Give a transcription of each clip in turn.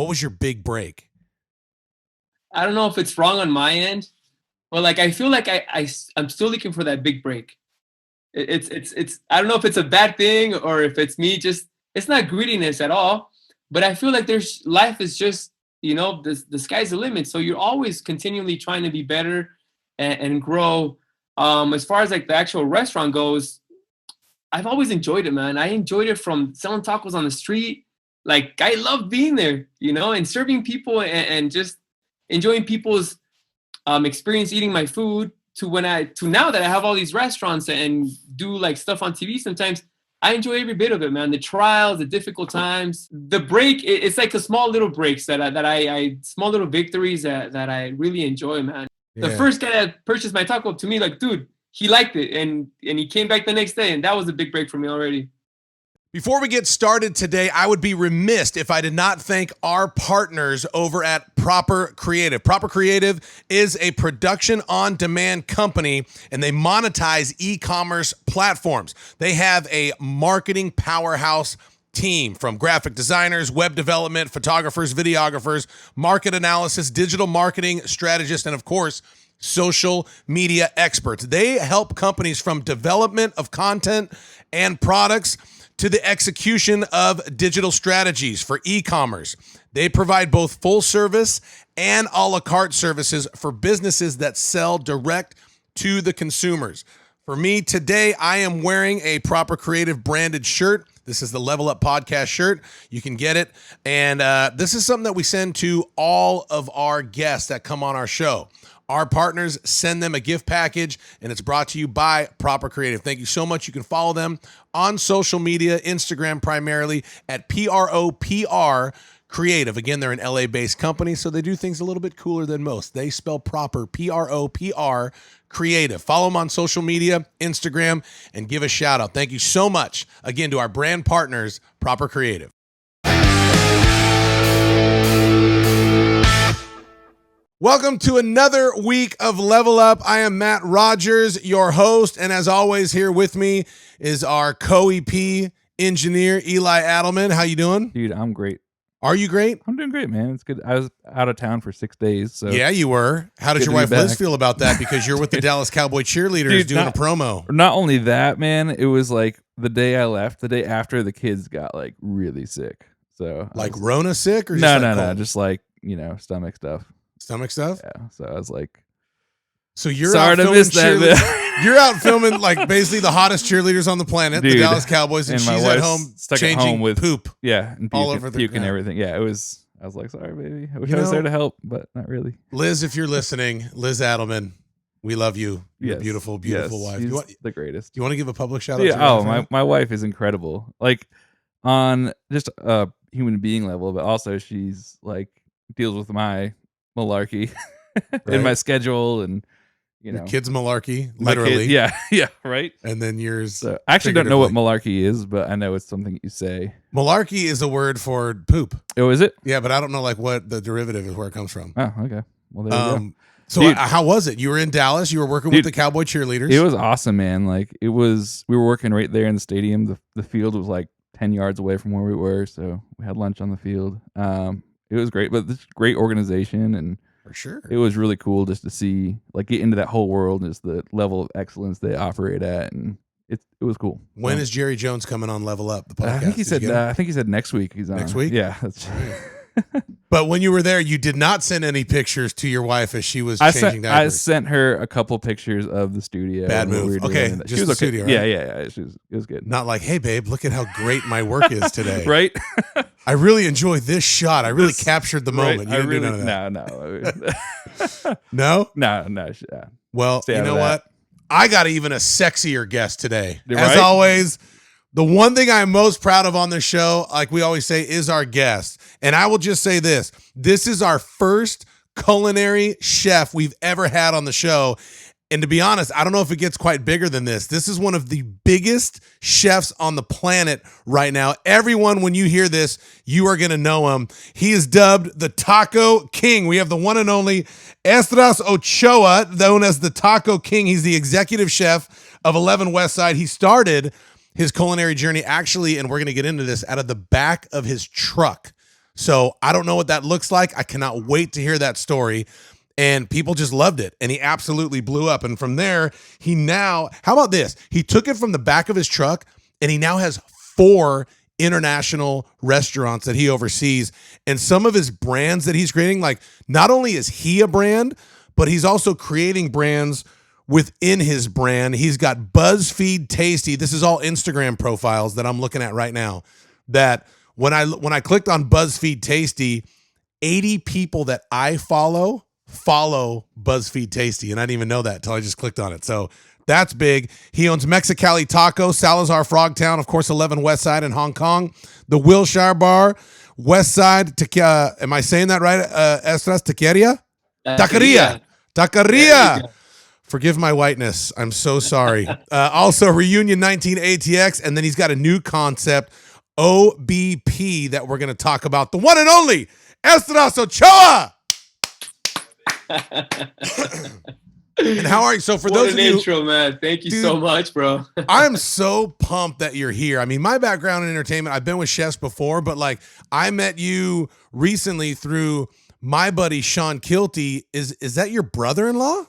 What was your big break? I don't know if it's wrong on my end, but like I feel like I'm still looking for that big break. It's I don't know if it's a bad thing or if it's me just it's not greediness at all, but I feel like there's life is just the sky's the limit. So you're always continually trying to be better and grow. As far as like the actual restaurant goes, I've always enjoyed it, man. I enjoyed it from selling tacos on the street. Like I love being there, and serving people and just enjoying people's experience eating my food to now that I have all these restaurants and do like stuff on TV sometimes. I enjoy every bit of it, man. The trials, the difficult times, the break. It's like a small little breaks that I small little victories that I really enjoy, man. Yeah. The first guy that purchased my taco to me, like, dude, he liked it and he came back the next day, and that was a big break for me already. Before we get started today, I would be remiss if I did not thank our partners over at Proper Creative. Proper Creative is a production on demand company, and they monetize e-commerce platforms. They have a marketing powerhouse team from graphic designers, web development, photographers, videographers, market analysis, digital marketing strategists, and of course, social media experts. They help companies from development of content and products to the execution of digital strategies for e-commerce. They provide both full service and a la carte services for businesses that sell direct to the consumers. For me today, I am wearing a Proper Creative branded shirt. This is the Level Up Podcast shirt. You can get it. And this is something that we send to all of our guests that come on our show. Our partners send them a gift package, and it's brought to you by Proper Creative. Thank you so much. You can follow them on social media, Instagram primarily, at PROPR Creative. Again, they're an LA-based company, so they do things a little bit cooler than most. They spell proper, PROPR Creative. Follow them on social media, Instagram, and give a shout out. Thank you so much, again, to our brand partners, Proper Creative. Welcome to another week of Level Up. I am Matt Rogers, your host, and as always, here with me is our co-EP engineer, Eli Adelman. How you doing? Dude, I'm great. Are you great? I'm doing great, man. It's good. I was out of town for 6 days. So yeah, you were. How did your wife Liz feel about that? Because you're with the Dallas Cowboy cheerleaders doing a promo. Not only that, man, it was like the day I left, the day after the kids got like really sick. So like Rona sick or just no, just like, stomach stuff. Stomach stuff? Yeah. So I was like, so you're sorry to miss that. You're out filming like basically the hottest cheerleaders on the planet, dude, the Dallas Cowboys, and she's at home changing with poop. Yeah, and all over the puke and everything. Yeah, it was. I was like, sorry, baby. I wish I was there to help, but not really. Liz, if you're listening, Liz Adelman, we love you. You're a beautiful, beautiful wife. She's the greatest. Do you want to give a public shout out? Yeah. Oh, my wife is incredible. Like on just a human being level, but also she's like deals with my malarkey in my schedule and your kids malarkey literally yeah right, and then yours. So I actually don't know what malarkey is, but I know it's something you say. Malarkey is a word for poop. Oh, is it? Yeah, but I don't know like what the derivative is, where it comes from. Oh, okay. Well, there you go. So dude, how was it? You were in Dallas, you were working with the Cowboy cheerleaders. It was awesome, man. Like we were working right there in the stadium. The field was like 10 yards away from where we were, so we had lunch on the field. It was great, but this great organization, and for sure, it was really cool just to see, like, get into that whole world and just the level of excellence they operate at, and it was cool. When is Jerry Jones coming on Level Up, the podcast? I think he said next week he's on. Next week? Yeah. That's But when you were there, you did not send any pictures to your wife as she was changing diapers. I sent her a couple pictures of the studio. Bad move. Okay, just she was the studio, right? Yeah. It was good. Not like, hey, babe, look at how great my work is today. Right? I really enjoyed this shot. I really captured the moment. Right? You didn't do none of that. No? No. Well, you know what? I got even a sexier guest today. Right? As always, the one thing I'm most proud of on this show, like we always say, is our guest. And I will just say this. This is our first culinary chef we've ever had on the show. And to be honest, I don't know if it gets quite bigger than this. This is one of the biggest chefs on the planet right now. Everyone, when you hear this, you are going to know him. He is dubbed the Taco King. We have the one and only Esdras Ochoa, known as the Taco King. He's the executive chef of 11 Westside. He started his culinary journey actually, and we're going to get into this, out of the back of his truck. So I don't know what that looks like. I cannot wait to hear that story. And people just loved it. And he absolutely blew up. And from there, how about this? He took it from the back of his truck and he now has 4 international restaurants that he oversees. And some of his brands that he's creating, like not only is he a brand, but he's also creating brands within his brand. He's got BuzzFeed Tasty. This is all Instagram profiles that I'm looking at right now. That when I clicked on BuzzFeed Tasty, 80 people that I follow BuzzFeed Tasty. And I didn't even know that until I just clicked on it. So that's big. He owns Mexicali Taco, Salazar Frogtown, of course, 11 Westside in Hong Kong, the Wilshire Bar, Westside. Am I saying that right? Esdras Taqueria? Taqueria. Forgive my whiteness. I'm so sorry. Also, Reunión 19 ATX. And then he's got a new concept, OBP, that we're going to talk about. The one and only Esdras Ochoa. And how are you? So for those of you, intro, man. Thank you so much, bro. I'm so pumped that you're here. I mean, my background in entertainment, I've been with chefs before, but like I met you recently through my buddy Sean Kilty. Is that your brother-in-law?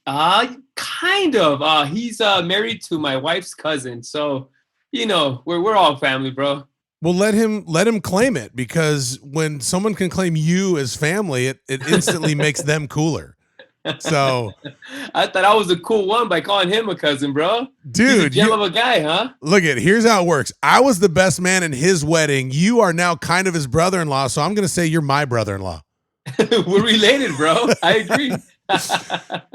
Kind of. He's married to my wife's cousin, so we're all family, bro. Well, let him claim it, because when someone can claim you as family, it instantly makes them cooler. So I thought I was a cool one by calling him a cousin, bro. Dude, he's a gem of a guy, huh? Look here's how it works. I was the best man in his wedding. You are now kind of his brother-in-law, so I'm gonna say you're my brother-in-law. We're related, bro. I agree.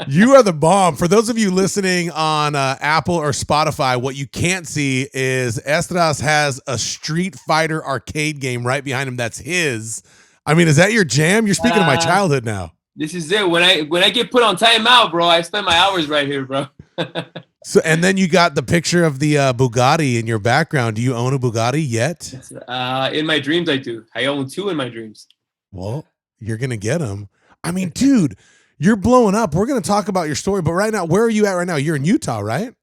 You are the bomb. For those of you listening on Apple or Spotify, what you can't see is Esdras has a Street Fighter arcade game right behind him. That's his. I mean, is that your jam? You're speaking of my childhood now. This is it. When I get put on timeout, bro, I spend my hours right here, bro. So, and then you got the picture of the Bugatti in your background. Do you own a Bugatti yet? In my dreams, I do. I own 2 in my dreams. Well, you're gonna get them. I mean, dude, you're blowing up. We're gonna talk about your story, but right now, where are you at right now? You're in Utah, right?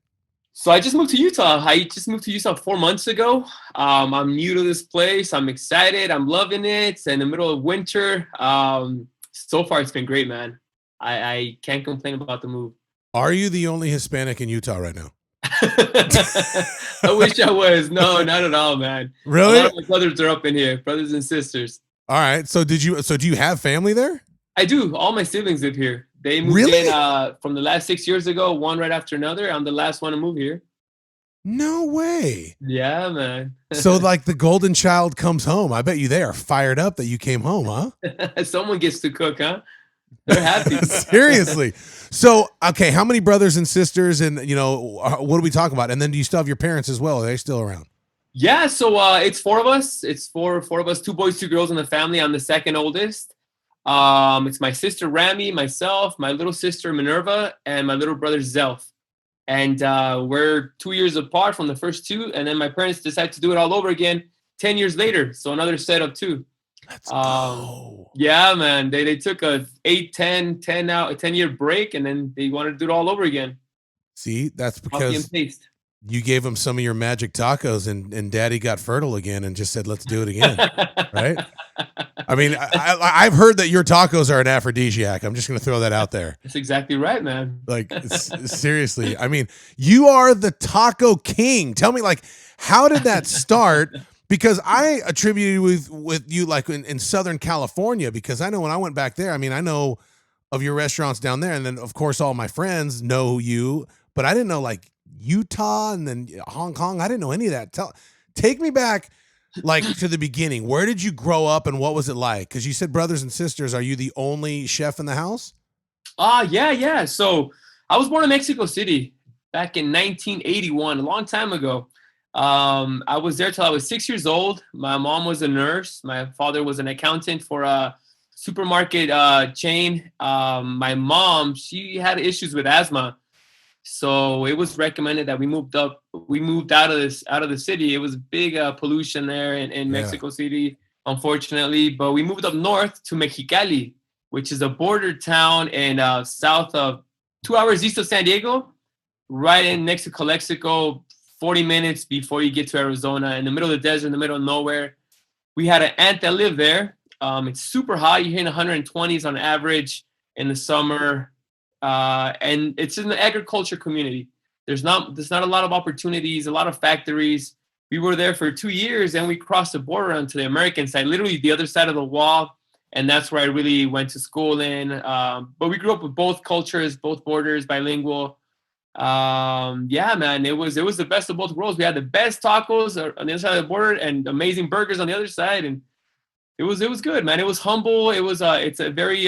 So I just moved to Utah. I just moved to Utah 4 months ago. I'm new to this place. I'm excited. I'm loving it. It's in the middle of winter. So far, it's been great, man. I can't complain about the move. Are you the only Hispanic in Utah right now? I wish I was. No, not at all, man. Really? A lot of my brothers are up in here, brothers and sisters. All right. So do you have family there? I do. All my siblings live here. They moved in from the last 6 years ago, one right after another. I'm the last one to move here. No way. Yeah, man. So like the golden child comes home. I bet you they are fired up that you came home, huh? Someone gets to cook, huh? They're happy. Seriously. So, okay, how many brothers and sisters, and what are we talking about? And then do you still have your parents as well? Are they still around? Yeah, so it's 4 of us. It's four of us, 2 boys, 2 girls in the family. I'm the second oldest. It's my sister Rami, myself, my little sister Minerva, and my little brother Zelf. And we're 2 years apart from the first 2. And then my parents decided to do it all over again 10 years later. So another set of 2. Let's go. Yeah, man. They took a 10-year break, and then they wanted to do it all over again. See, that's Copy and because paste. you gave them some of your magic tacos, and Daddy got fertile again and just said, "Let's do it again." Right? I mean, I've heard that your tacos are an aphrodisiac. I'm just going to throw that out there. That's exactly right, man. Like, seriously. I mean, you are the taco king. Tell me, like, how did that start? Because I attributed with you, like, in Southern California, because I know when I went back there, I mean, I know of your restaurants down there. And then, of course, all my friends know you. But I didn't know, like, Utah and then Hong Kong. I didn't know any of that. Take me back, like, to the beginning. Where did you grow up and what was it like? Because you said brothers and sisters. Are you the only chef in the house? Yeah. So I was born in Mexico City back in 1981, a long time ago. I was there till I was 6 years old. My mom was a nurse. My father was an accountant for a supermarket chain. My mom, she had issues with asthma. So it was recommended that we moved out of the city. It was big pollution there in Mexico City, unfortunately. But we moved up north to Mexicali, which is a border town in south of 2 hours east of San Diego, right in next to Calexico, 40 minutes before you get to Arizona, in the middle of the desert, in the middle of nowhere. we had an aunt that lived there. It's super hot. You're hitting 120s on average in the summer. And it's in the agriculture community. There's not a lot of opportunities, a lot of factories. We were there for 2 years, and we crossed the border onto the American side, literally the other side of the wall. And that's where I really went to school in. But we grew up with both cultures, both borders, bilingual. Yeah, man, it was the best of both worlds. We had the best tacos on the other side of the border and amazing burgers on the other side. And it was good, man. It was humble. It was it's a very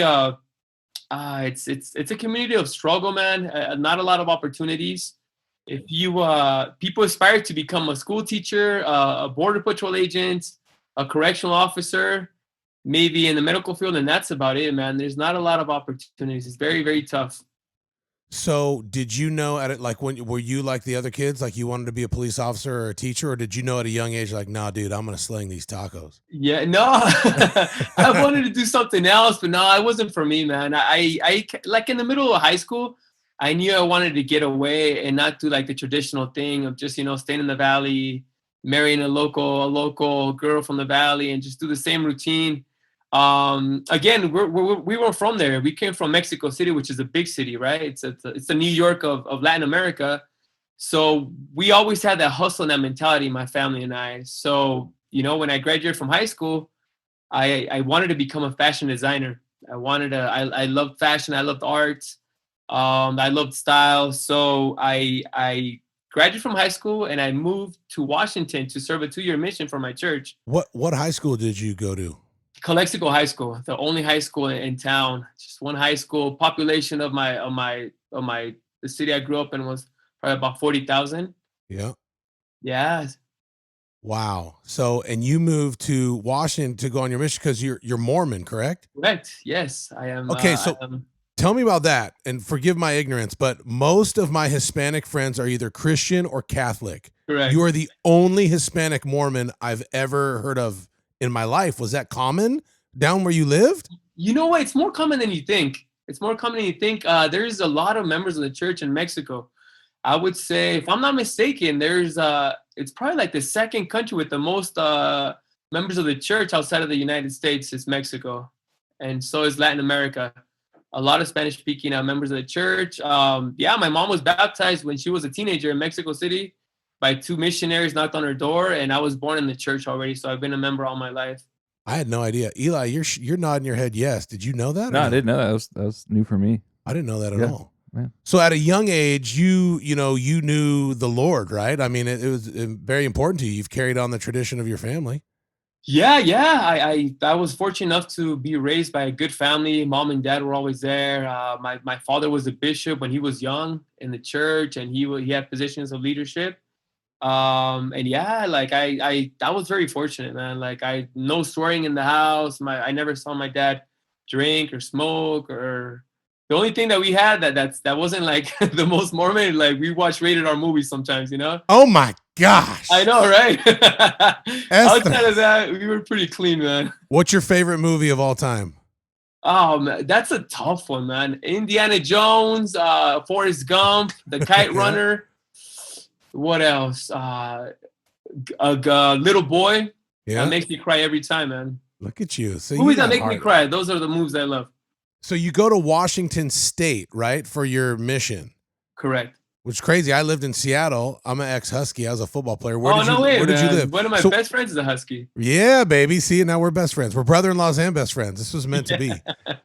it's a community of struggle, man. Not a lot of opportunities. If you people aspire to become a school teacher, a border patrol agent, a correctional officer, maybe in the medical field, and that's about it, man. There's not a lot of opportunities. It's very, very tough. So did you know at it, like when, were you like the other kids, like you wanted to be a police officer or a teacher, or did you know at a young age, like, nah, dude, I'm going to sling these tacos? Yeah, no, I wanted to do something else, but no, it wasn't for me, man. I like in the middle of high school, I knew I wanted to get away and not do like the traditional thing of just, staying in the valley, marrying a local girl from the valley and just do the same routine. Again, we weren't from there. We came from Mexico City, which is a big city, right? It's the New York of Latin America. So we always had that hustle and that mentality, my family and I. So, when I graduated from high school, I wanted to become a fashion designer. I loved fashion. I loved art. I loved style. So I graduated from high school and I moved to Washington to serve a 2-year mission for my church. What high school did you go to? Calexico High School, the only high school in town. Just one high school. Population of the city I grew up in was probably about 40,000. Yeah. Yeah. Wow. So, and you moved to Washington to go on your mission because you're Mormon, correct? Correct. Yes, I am. Okay, so tell me about that, and forgive my ignorance, but most of my Hispanic friends are either Christian or Catholic. Correct. You are the only Hispanic Mormon I've ever heard of in my life. Was that common down where you lived? You know what? It's more common than you think. There's a lot of members of the church in Mexico. I would say, if I'm not mistaken, it's probably like the second country with the most members of the church outside of the United States is Mexico. And so is Latin America. A lot of Spanish-speaking members of the church. Yeah, my mom was baptized when she was a teenager in Mexico City by 2 missionaries knocked on her door, and I was born in the church already, so I've been a member all my life. I had no idea. Eli, you're nodding your head yes. Did you know that? No, I didn't know that. That was new for me. I didn't know that at Yeah. all. Man. So at a young age, you knew the Lord, right? I mean, it was very important to you. You've carried on the tradition of your family. Yeah. I was fortunate enough to be raised by a good family. Mom and dad were always there. My father was a bishop when he was young in the church, and he had positions of leadership. And yeah, like I was very fortunate, man. Like no swearing in the house. I never saw my dad drink or smoke, or the only thing that we had that wasn't like the most Mormon, like we watch rated R movies sometimes, Oh my gosh. I know, right? Outside of that, we were pretty clean, man. What's your favorite movie of all time? Oh man, that's a tough one, man. Indiana Jones, Forrest Gump, The Kite Runner. What else? A Little Boy. Yeah. That makes me cry every time, man. Look at you. So Movies that make me cry. Those are the movies I love. So you go to Washington State, right, for your mission? Correct. Which is crazy. I lived in Seattle. I'm an ex-Husky. I was a football player. Where did you live? One of my best friends is a Husky. Yeah, baby. See, now we're best friends. We're brother-in-laws and best friends. This was meant to be.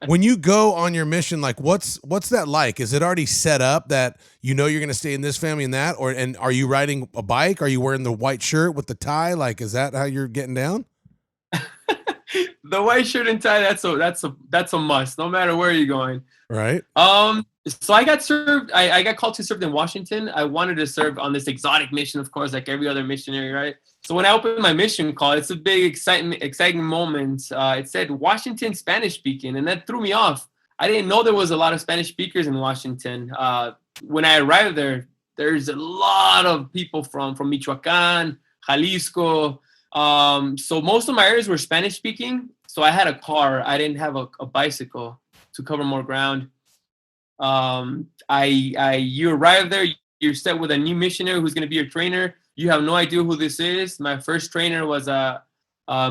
When you go on your mission, like what's that like? Is it already set up that you're going to stay in this family and that? And are you riding a bike? Are you wearing the white shirt with the tie? Like, is that how you're getting down? The white shirt and tie, that's a must, no matter where you're going. Right. So I got served. I got called to serve in Washington. I wanted to serve on this exotic mission, of course, like every other missionary, right? So when I opened my mission call, it's a big exciting moment. It said Washington Spanish speaking, and that threw me off. I didn't know there was a lot of Spanish speakers in Washington. When I arrived there, there's a lot of people from Michoacan, Jalisco. So most of my areas were Spanish speaking. So I had a car. I didn't have a bicycle to cover more ground. You arrive there, you're set with a new missionary who's going to be your trainer. You have no idea who this is. My first trainer was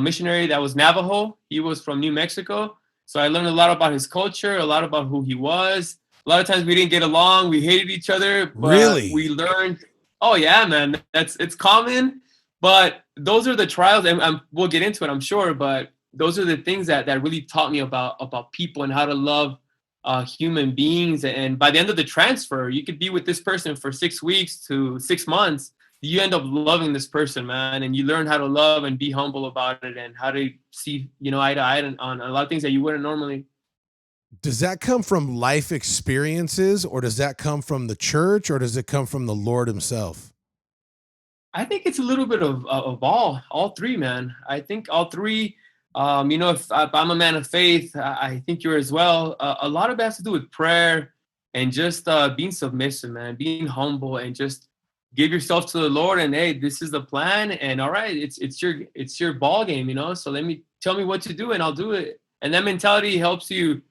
missionary that was Navajo. He was from New Mexico. So I learned a lot about his culture, a lot about who he was. A lot of times we didn't get along. We hated each other. But Really? we learned. Oh, yeah, man. It's common. But those are the trials. And we'll get into it, I'm sure. But those are the things that really taught me about people and how to love human beings. And by the end of the transfer, you could be with this person for 6 weeks to 6 months. You end up loving this person, man, and you learn how to love and be humble about it, and how to see, eye to eye on a lot of things that you wouldn't normally. Does that come from life experiences, or does that come from the church, or does it come from the Lord himself? I think it's a little bit of all three, man. I think all three. If I'm a man of faith, I think you're as well. A lot of it has to do with prayer and just being submissive, man, being humble, and just give yourself to the Lord. And hey, this is the plan. And all right, it's your ball game, So tell me what to do, and I'll do it. And that mentality helps you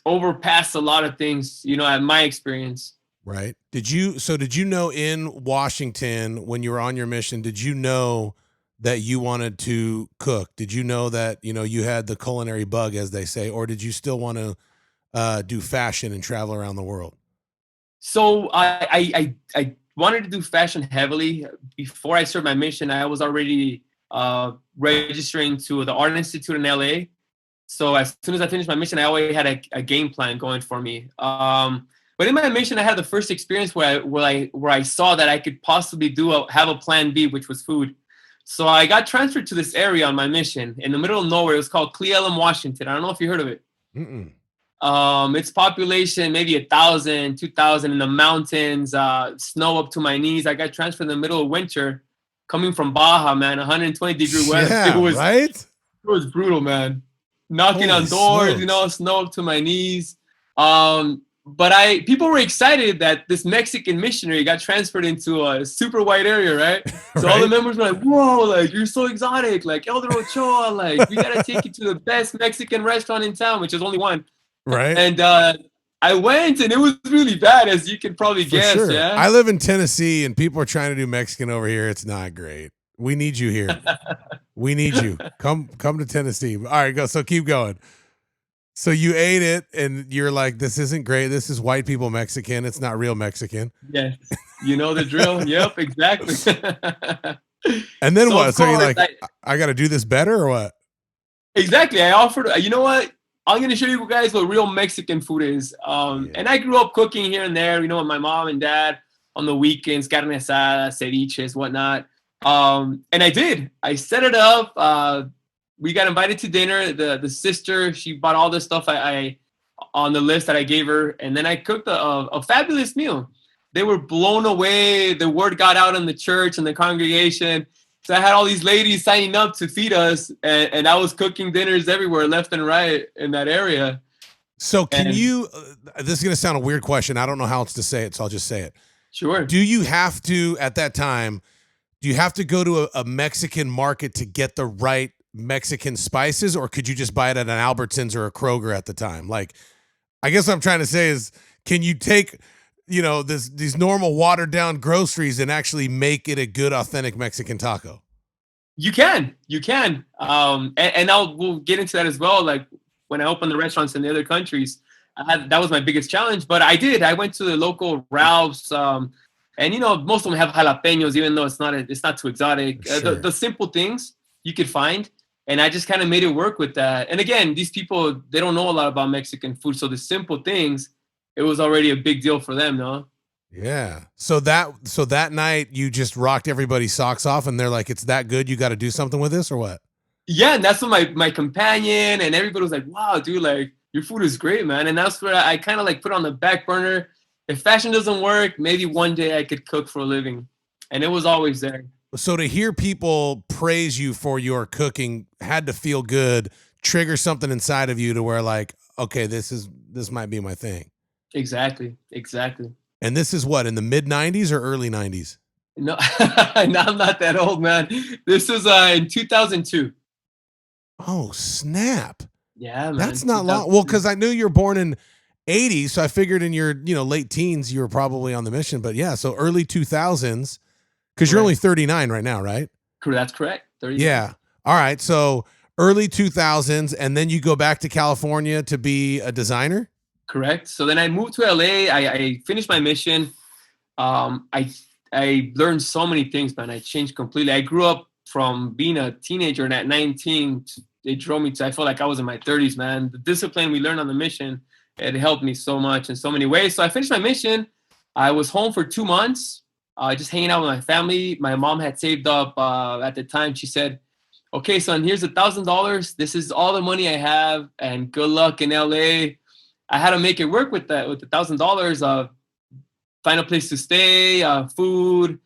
overpass a lot of things, at my experience. Right. Did you know in Washington when you were on your mission, did you know that you wanted to cook? Did you know that, you had the culinary bug, as they say, or did you still want to do fashion and travel around the world? So I wanted to do fashion heavily. Before I served my mission, I was already registering to the Art Institute in LA. So as soon as I finished my mission, I already had a game plan going for me. But in my mission, I had the first experience where I saw that I could possibly have a plan B, which was food. So I got transferred to this area on my mission in the middle of nowhere. It was called Cle Elum, Washington. I don't know if you heard of it. Mm-mm. Its population, maybe 1,000, 2,000 in the mountains, snow up to my knees. I got transferred in the middle of winter, coming from Baja, man, 120-degree weather. Yeah, right? It was brutal, man. Knocking Holy on doors, smokes. Snow up to my knees. But people were excited that this Mexican missionary got transferred into a super white area, right? So all the members were like, whoa, like, you're so exotic. Like, Elder Ochoa, like, we got to take you to the best Mexican restaurant in town, which is only one. Right. And I went, and it was really bad, as you can probably guess. Sure. Yeah. I live in Tennessee, and people are trying to do Mexican over here. It's not great. We need you here. We need you. Come to Tennessee. All right, go. So keep going. So you ate it, and you're like, this isn't great. This is white people Mexican. It's not real Mexican. Yes. You know the drill. Yep, exactly. And then So, what? of So you're course, like, I got to do this better, or what? Exactly. I offered, you know what? I'm going to show you guys what real Mexican food is. And I grew up cooking here and there, with my mom and dad on the weekends, carne asada, ceviches, whatnot. And I did. I set it up. We got invited to dinner. The sister, she bought all this stuff I on the list that I gave her. And then I cooked a fabulous meal. They were blown away. The word got out in the church and the congregation. So I had all these ladies signing up to feed us, and I was cooking dinners everywhere, left and right in that area. So can you, this is going to sound a weird question. I don't know how else to say it, so I'll just say it. Sure. Do you have to, at that time, do you have to go to a Mexican market to get the right Mexican spices, or could you just buy it at an Albertsons or a Kroger at the time? Like, I guess what I'm trying to say is, can you take, these normal watered down groceries and actually make it a good, authentic Mexican taco? You can. And we'll get into that as well. Like when I opened the restaurants in the other countries, that was my biggest challenge. But I did. I went to the local Ralph's, and most of them have jalapenos, even though it's not too exotic. Sure. The simple things you could find, and I just kind of made it work with that. And again, these people, they don't know a lot about Mexican food, so the simple things, it was already a big deal for them, no? Yeah. So that night you just rocked everybody's socks off, and they're like, it's that good, you got to do something with this, or what? Yeah, and that's when my companion and everybody was like, wow, dude, like, your food is great, man. And that's where I kind of like put on the back burner. If fashion doesn't work, maybe one day I could cook for a living. And it was always there. So to hear people praise you for your cooking had to feel good, trigger something inside of you to where like, okay, this might be my thing. Exactly. And this is what, in the mid 90s or early 90s? No, I'm not that old, man. This was in 2002. Oh, snap. Yeah, man. That's not long. Well, because I knew you were born in 80, so I figured in your late teens you were probably on the mission. But yeah, so early 2000s, because you're only 39 right now, right? That's correct. 39. Yeah. All right. So early 2000s, and then you go back to California to be a designer? Correct. So then I moved to LA. I finished my mission. I learned so many things, man. I changed completely. I grew up from being a teenager, and at 19, they drove me to, I felt like I was in my 30s, man. The discipline we learned on the mission, it helped me so much in so many ways. So I finished my mission. I was home for 2 months, just hanging out with my family. My mom had saved up at the time. She said, okay, son, here's $1,000. This is all the money I have, and good luck in LA. I had to make it work with that, with $1,000. Find a place to stay, food.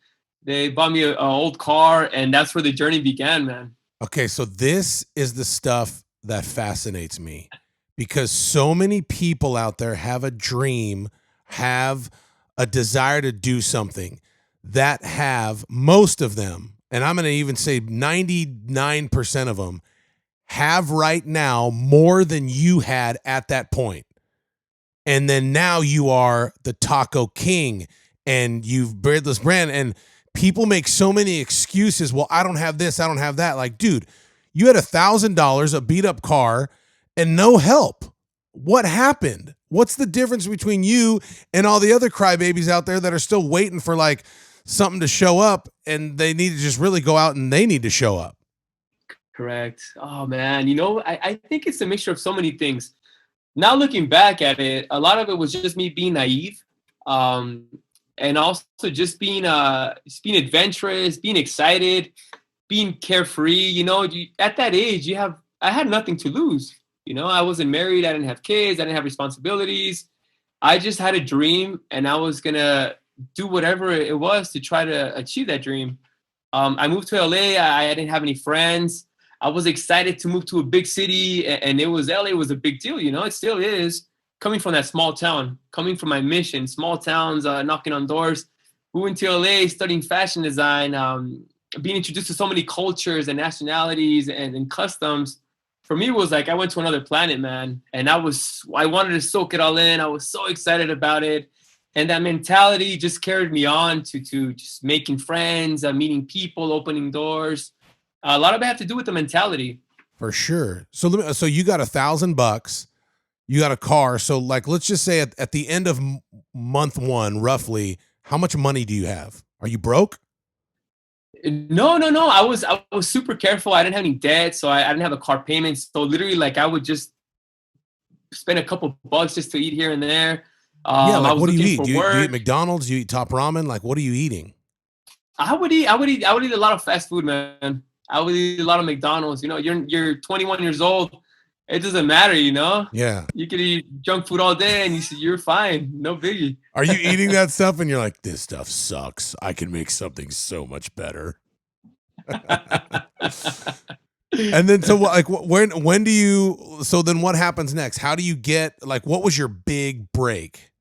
They bought me an old car, and that's where the journey began, man. Okay, so this is the stuff that fascinates me, because so many people out there have a dream, have a desire to do something, that have, most of them, and I'm going to even say 99% of them, have right now more than you had at that point. And then now you are the taco king, and you've bred this brand, and people make so many excuses. Well, I don't have this, I don't have that. Like, dude, you had $1,000, a beat up car, and no help. What happened? What's the difference between you and all the other crybabies out there that are still waiting for like something to show up, and they need to just really go out and they need to show up? Correct. Oh, man. I think it's a mixture of so many things. Now looking back at it, a lot of it was just me being naive, and also just being adventurous, being excited, being carefree. At that age, I had nothing to lose. I wasn't married, I didn't have kids, I didn't have responsibilities. I just had a dream, and I was gonna do whatever it was to try to achieve that dream. I moved to LA. I didn't have any friends. I was excited to move to a big city, and LA was a big deal. It still is. Coming from that small town, coming from my mission, small towns, knocking on doors, moving to LA, studying fashion design, being introduced to so many cultures and nationalities and customs. For me, it was like I went to another planet, man. And I wanted to soak it all in. I was so excited about it. And that mentality just carried me on to just making friends, meeting people, opening doors. A lot of it had to do with the mentality. For sure. So you got $1,000, you got a car. So like, let's just say at the end of month one, roughly, how much money do you have? Are you broke? No. I was super careful. I didn't have any debt, so I didn't have a car payment. So literally, like, I would just spend a couple bucks just to eat here and there. Like, what do you eat? Do you eat McDonald's? Do you eat Top Ramen? Like, what are you eating? I would eat a lot of fast food, man. I would eat a lot of McDonald's. You're 21 years old. It doesn't matter, Yeah. You could eat junk food all day, and you're fine. No biggie. Are you eating that stuff and you're like, this stuff sucks, I can make something so much better? And then, so like, when do you, so then what happens next? How do you get, like, what was your big break?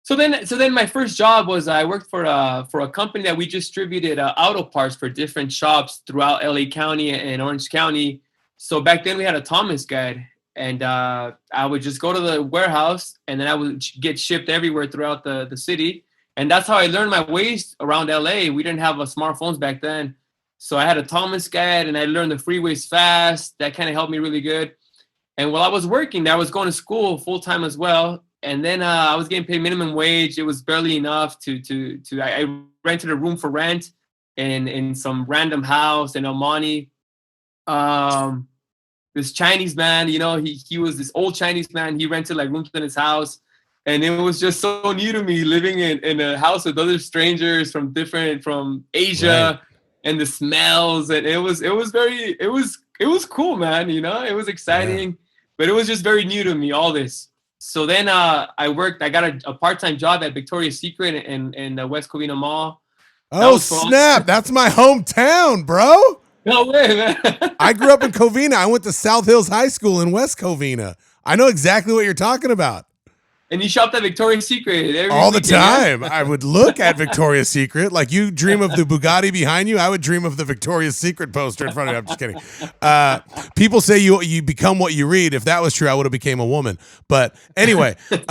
So then my first job was I worked for a company that we distributed auto parts for different shops throughout LA County and Orange County. So back then we had a Thomas guide, and I would just go to the warehouse, and then I would get shipped everywhere throughout the city. And that's how I learned my ways around LA. We didn't have smartphones back then. So I had a Thomas guide, and I learned the freeways fast. That kind of helped me really good. And while I was working, I was going to school full time as well. And then I was getting paid minimum wage. It was barely enough I rented a room for rent in some random house in El Monte. This Chinese man, he was this old Chinese man. He rented like rooms in his house. And it was just so new to me living in a house with other strangers from Asia, right. And the smells. And it was cool, man. It was exciting, yeah. But it was just very new to me, all this. So then I got a part-time job at Victoria's Secret in the West Covina Mall. Oh, snap. That's my hometown, bro. No way, man. I grew up in Covina. I went to South Hills High School in West Covina. I know exactly what you're talking about. And you shopped at Victoria's Secret all the time. I would look at Victoria's Secret. Like, you dream of the Bugatti behind you, I would dream of the Victoria's Secret poster in front of you. I'm just kidding. People say you become what you read. If that was true, I would have became a woman. But anyway, here's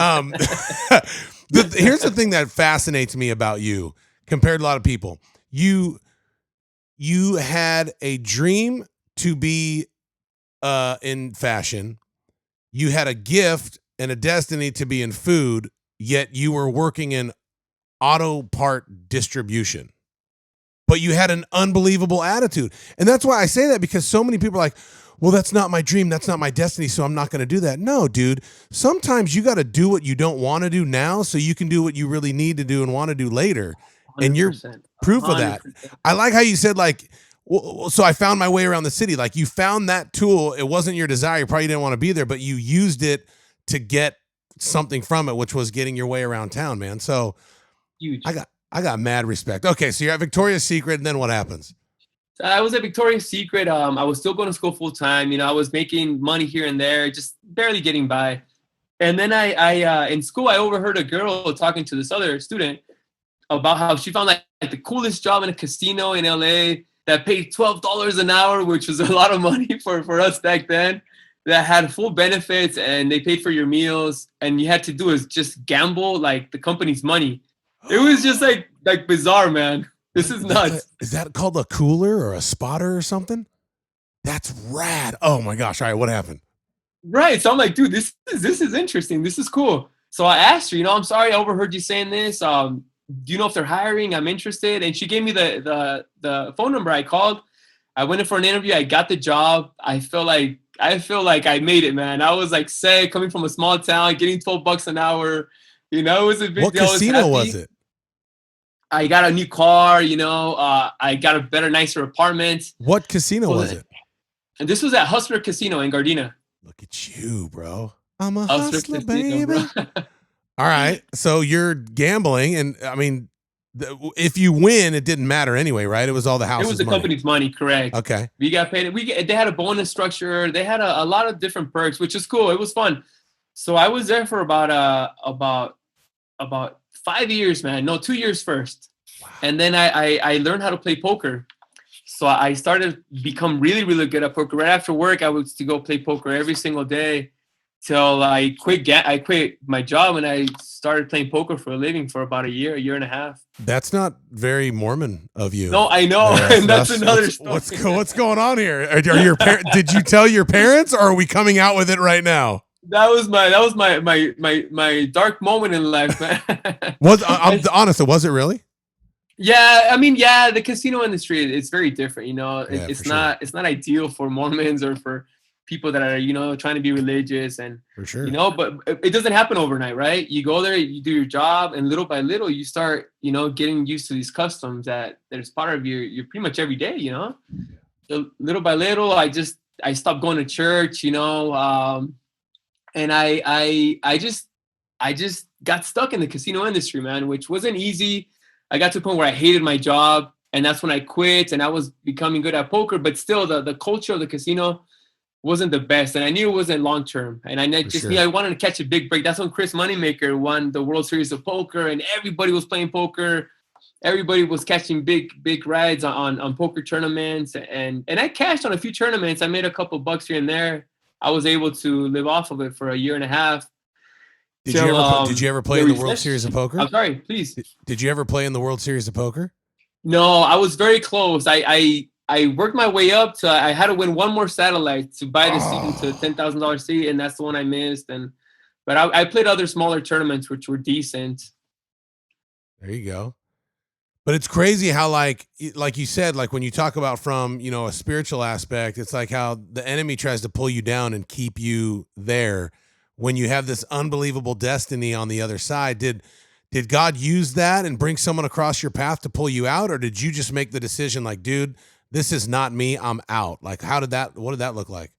the thing that fascinates me about you compared to a lot of people. You had a dream to be in fashion. You had a gift and a destiny to be in food, yet you were working in auto part distribution. But you had an unbelievable attitude. And that's why I say that, because so many people are like, well, that's not my dream. That's not my destiny. So I'm not going to do that. No, dude, sometimes you got to do what you don't want to do now so you can do what you really need to do and want to do later. 100%. And you're proof 100%. Of that. I like how you said, like, well, so I found my way around the city. Like, you found that tool. It wasn't your desire. You probably didn't want to be there, but you used it to get something from it, which was getting your way around town, man. So huge. I got mad respect. Okay, so you're at Victoria's Secret, and then what happens? I was at Victoria's Secret. I was still going to school full time. You know, I was making money here and there, just barely getting by. And then I in school, I overheard a girl talking to this other student about how she found like the coolest job in a casino in LA that paid $12 an hour, which was a lot of money for us back then. That had full benefits, and they paid for your meals, and you had to do is just gamble like the company's money. It was just like bizarre, man. This is nuts. Is that called a cooler or a spotter or something? That's rad. Oh my gosh. All right, what happened? Right. So I'm like, dude, this is interesting. This is cool. So I asked her, you know, I'm sorry, I overheard you saying this. Do you know if they're hiring? I'm interested. And she gave me the phone number. I called. I went in for an interview. I got the job. I feel like I made it, man. I was like sick, coming from a small town, getting $12 an hour. You know, it was a big What deal. casino was it? I got a new car, you know, I got a better, nicer apartment. What casino was it? And this was at Hustler Casino in Gardena. Look at you, bro. I'm a hustler, baby. All right. So you're gambling. And I mean, if you win, it didn't matter anyway, right? It was all the house's money. It was the company's money, correct. Okay. We got paid. They had a bonus structure. They had a lot of different perks, which is cool. It was fun. So I was there for about 5 years, man. No, 2 years first. Wow. And then I learned how to play poker. So I started become really, really good at poker. Right after work, I was to go play poker every single day till I quit my job, and I started playing poker for a living for about a year and a half. That's not very Mormon of you. No, I know. And that's another story. What's going on here? Are your did you tell your parents, or are we coming out with it right now? That was my dark moment in life, man. I'm honest. Was it really? Yeah, I mean, yeah, the casino industry, it's very different. You know, it's not ideal for Mormons or for people that are, you know, trying to be religious, and for sure, you know, but it doesn't happen overnight, right? You go there, you do your job, and little by little, you start, you know, getting used to these customs that is part of your pretty much every day, you know. So little by little, I stopped going to church, you know. And I just got stuck in the casino industry, man, which wasn't easy. I got to the point where I hated my job, and that's when I quit, and I was becoming good at poker, but still the culture of the casino wasn't the best, and I knew it wasn't long-term, and I knew I wanted to catch a big break. That's when Chris Moneymaker won the World Series of Poker, and everybody was playing poker. Everybody was catching big rides on poker tournaments, and I cashed on a few tournaments. I made a couple bucks here and there. I was able to live off of it for a year and a half. Did you ever play in the World Series of Poker? I'm sorry, please. Did you ever play in the World Series of Poker? No, I was very close. I worked my way up to, I had to win one more satellite to buy the seat into a $10,000 seat, and that's the one I missed. But I played other smaller tournaments, which were decent. There you go. But it's crazy how, like you said, like when you talk about from, you know, a spiritual aspect, it's like how the enemy tries to pull you down and keep you there when you have this unbelievable destiny on the other side. Did God use that and bring someone across your path to pull you out, or did you just make the decision like, dude, this is not me, I'm out? Like, what did that look like?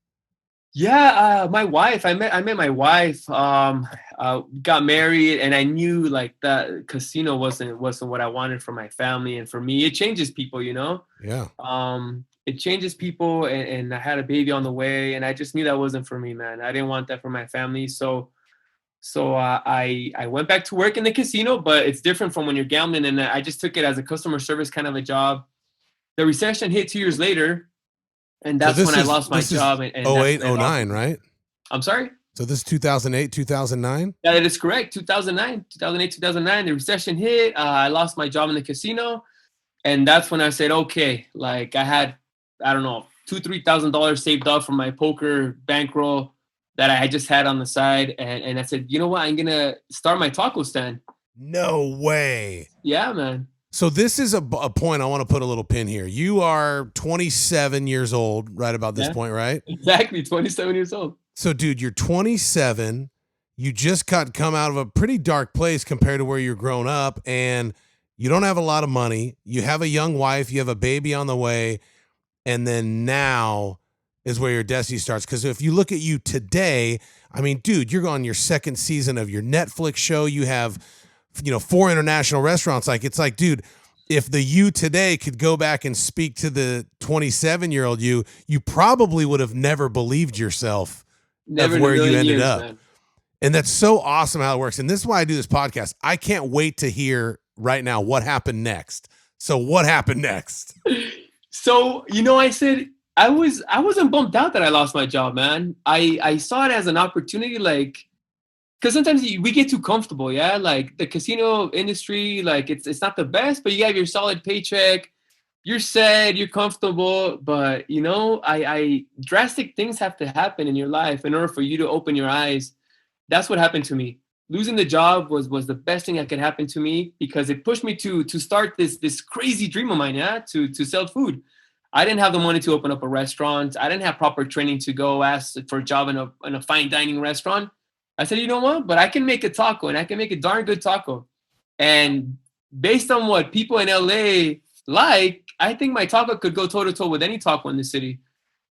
Yeah, my wife, I met my wife, got married, and I knew like that casino wasn't what I wanted for my family and for me. It changes people, you know? Yeah. It changes people, and I had a baby on the way, and I just knew that wasn't for me, man. I didn't want that for my family. So I went back to work in the casino, but it's different from when you're gambling, and I just took it as a customer service kind of a job. The recession hit 2 years later, and that's when I lost my job. And 08, 09, right? I'm sorry? So this is 2008, 2009? Yeah, that is correct. 2008, 2009, the recession hit. I lost my job in the casino, and that's when I said, okay, like I had, I don't know, $2,000-$3,000 saved up from my poker bankroll that I just had on the side. And I said, you know what? I'm going to start my taco stand. No way. Yeah, man. So this is a point I want to put a little pin here. You are 27 years old right about this point, right? Exactly, 27 years old. So, dude, you're 27. You just come out of a pretty dark place compared to where you're grown up, and you don't have a lot of money. You have a young wife. You have a baby on the way, and then now is where your destiny starts. Because if you look at you today, I mean, dude, you're on your second season of your Netflix show. You have 4 international restaurants. Like, it's like, dude, if the you today could go back and speak to the 27-year-old you probably would have never believed yourself of where you ended up. Man. And that's so awesome how it works. And this is why I do this podcast. I can't wait to hear right now what happened next. So what happened next? So, I said, I wasn't bummed out that I lost my job, man. I saw it as an opportunity, like, because sometimes we get too comfortable, yeah? Like the casino industry, like it's not the best, but you have your solid paycheck, you're set, you're comfortable, but I drastic things have to happen in your life in order for you to open your eyes. That's what happened to me. Losing the job was the best thing that could happen to me because it pushed me to start this crazy dream of mine, yeah, to sell food. I didn't have the money to open up a restaurant. I didn't have proper training to go ask for a job in a fine dining restaurant. I said, you know what? But I can make a taco, and I can make a darn good taco. And based on what people in LA like, I think my taco could go toe to toe with any taco in the city.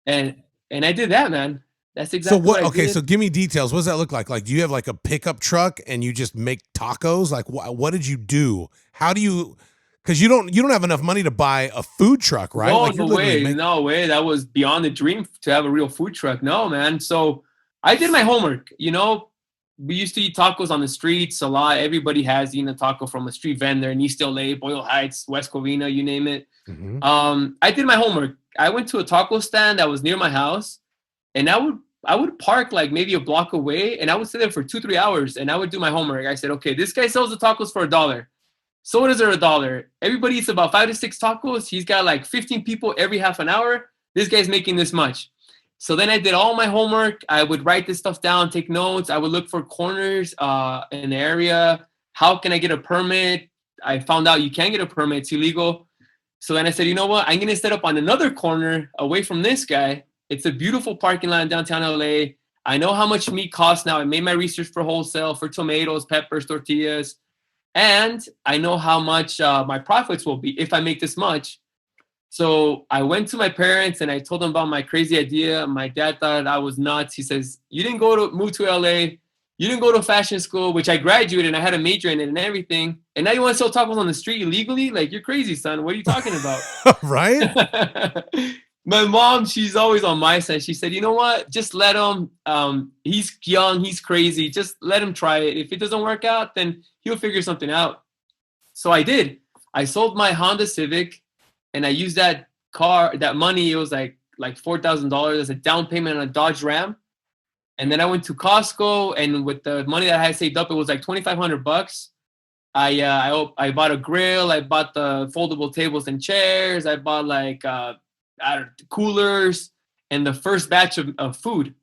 And I did that, man. That's exactly what I did. So give me details. What does that look like? Like, do you have like a pickup truck and you just make tacos? Like, what did you do? How do you? Because you don't have enough money to buy a food truck, right? No, like no way. That was beyond the dream to have a real food truck. No, man. So I did my homework. We used to eat tacos on the streets a lot. Everybody has eaten a taco from a street vendor in East LA, Boyle Heights, West Covina, you name it. Mm-hmm. I did my homework. I went to a taco stand that was near my house, and I would park like maybe a block away, and I would sit there for 2-3 hours, and I would do my homework. I said, okay, this guy sells the tacos for $1. Sodas are $1. Everybody eats about 5 to 6 tacos. He's got like 15 people every half an hour. This guy's making this much. So then I did all my homework. I would write this stuff down, take notes. I would look for corners in the area. How can I get a permit? I found out you can't get a permit. It's illegal. So then I said, you know what? I'm going to set up on another corner away from this guy. It's a beautiful parking lot in downtown LA. I know how much meat costs now. I made my research for wholesale, for tomatoes, peppers, tortillas. And I know how much my profits will be if I make this much. So I went to my parents and I told them about my crazy idea. My dad thought I was nuts. He says, you didn't move to LA. You didn't go to fashion school, which I graduated and I had a major in it and everything. And now you want to sell tacos on the street illegally? Like, you're crazy, son. What are you talking about? Right? My mom, she's always on my side. She said, you know what? Just let him. He's young. He's crazy. Just let him try it. If it doesn't work out, then he'll figure something out. So I did. I sold my Honda Civic. And I used that money, it was like $4,000 as a down payment on a Dodge Ram. And then I went to Costco, and with the money that I had saved up, it was like $2,500. I bought a grill. I bought the foldable tables and chairs. I bought like coolers and the first batch of food.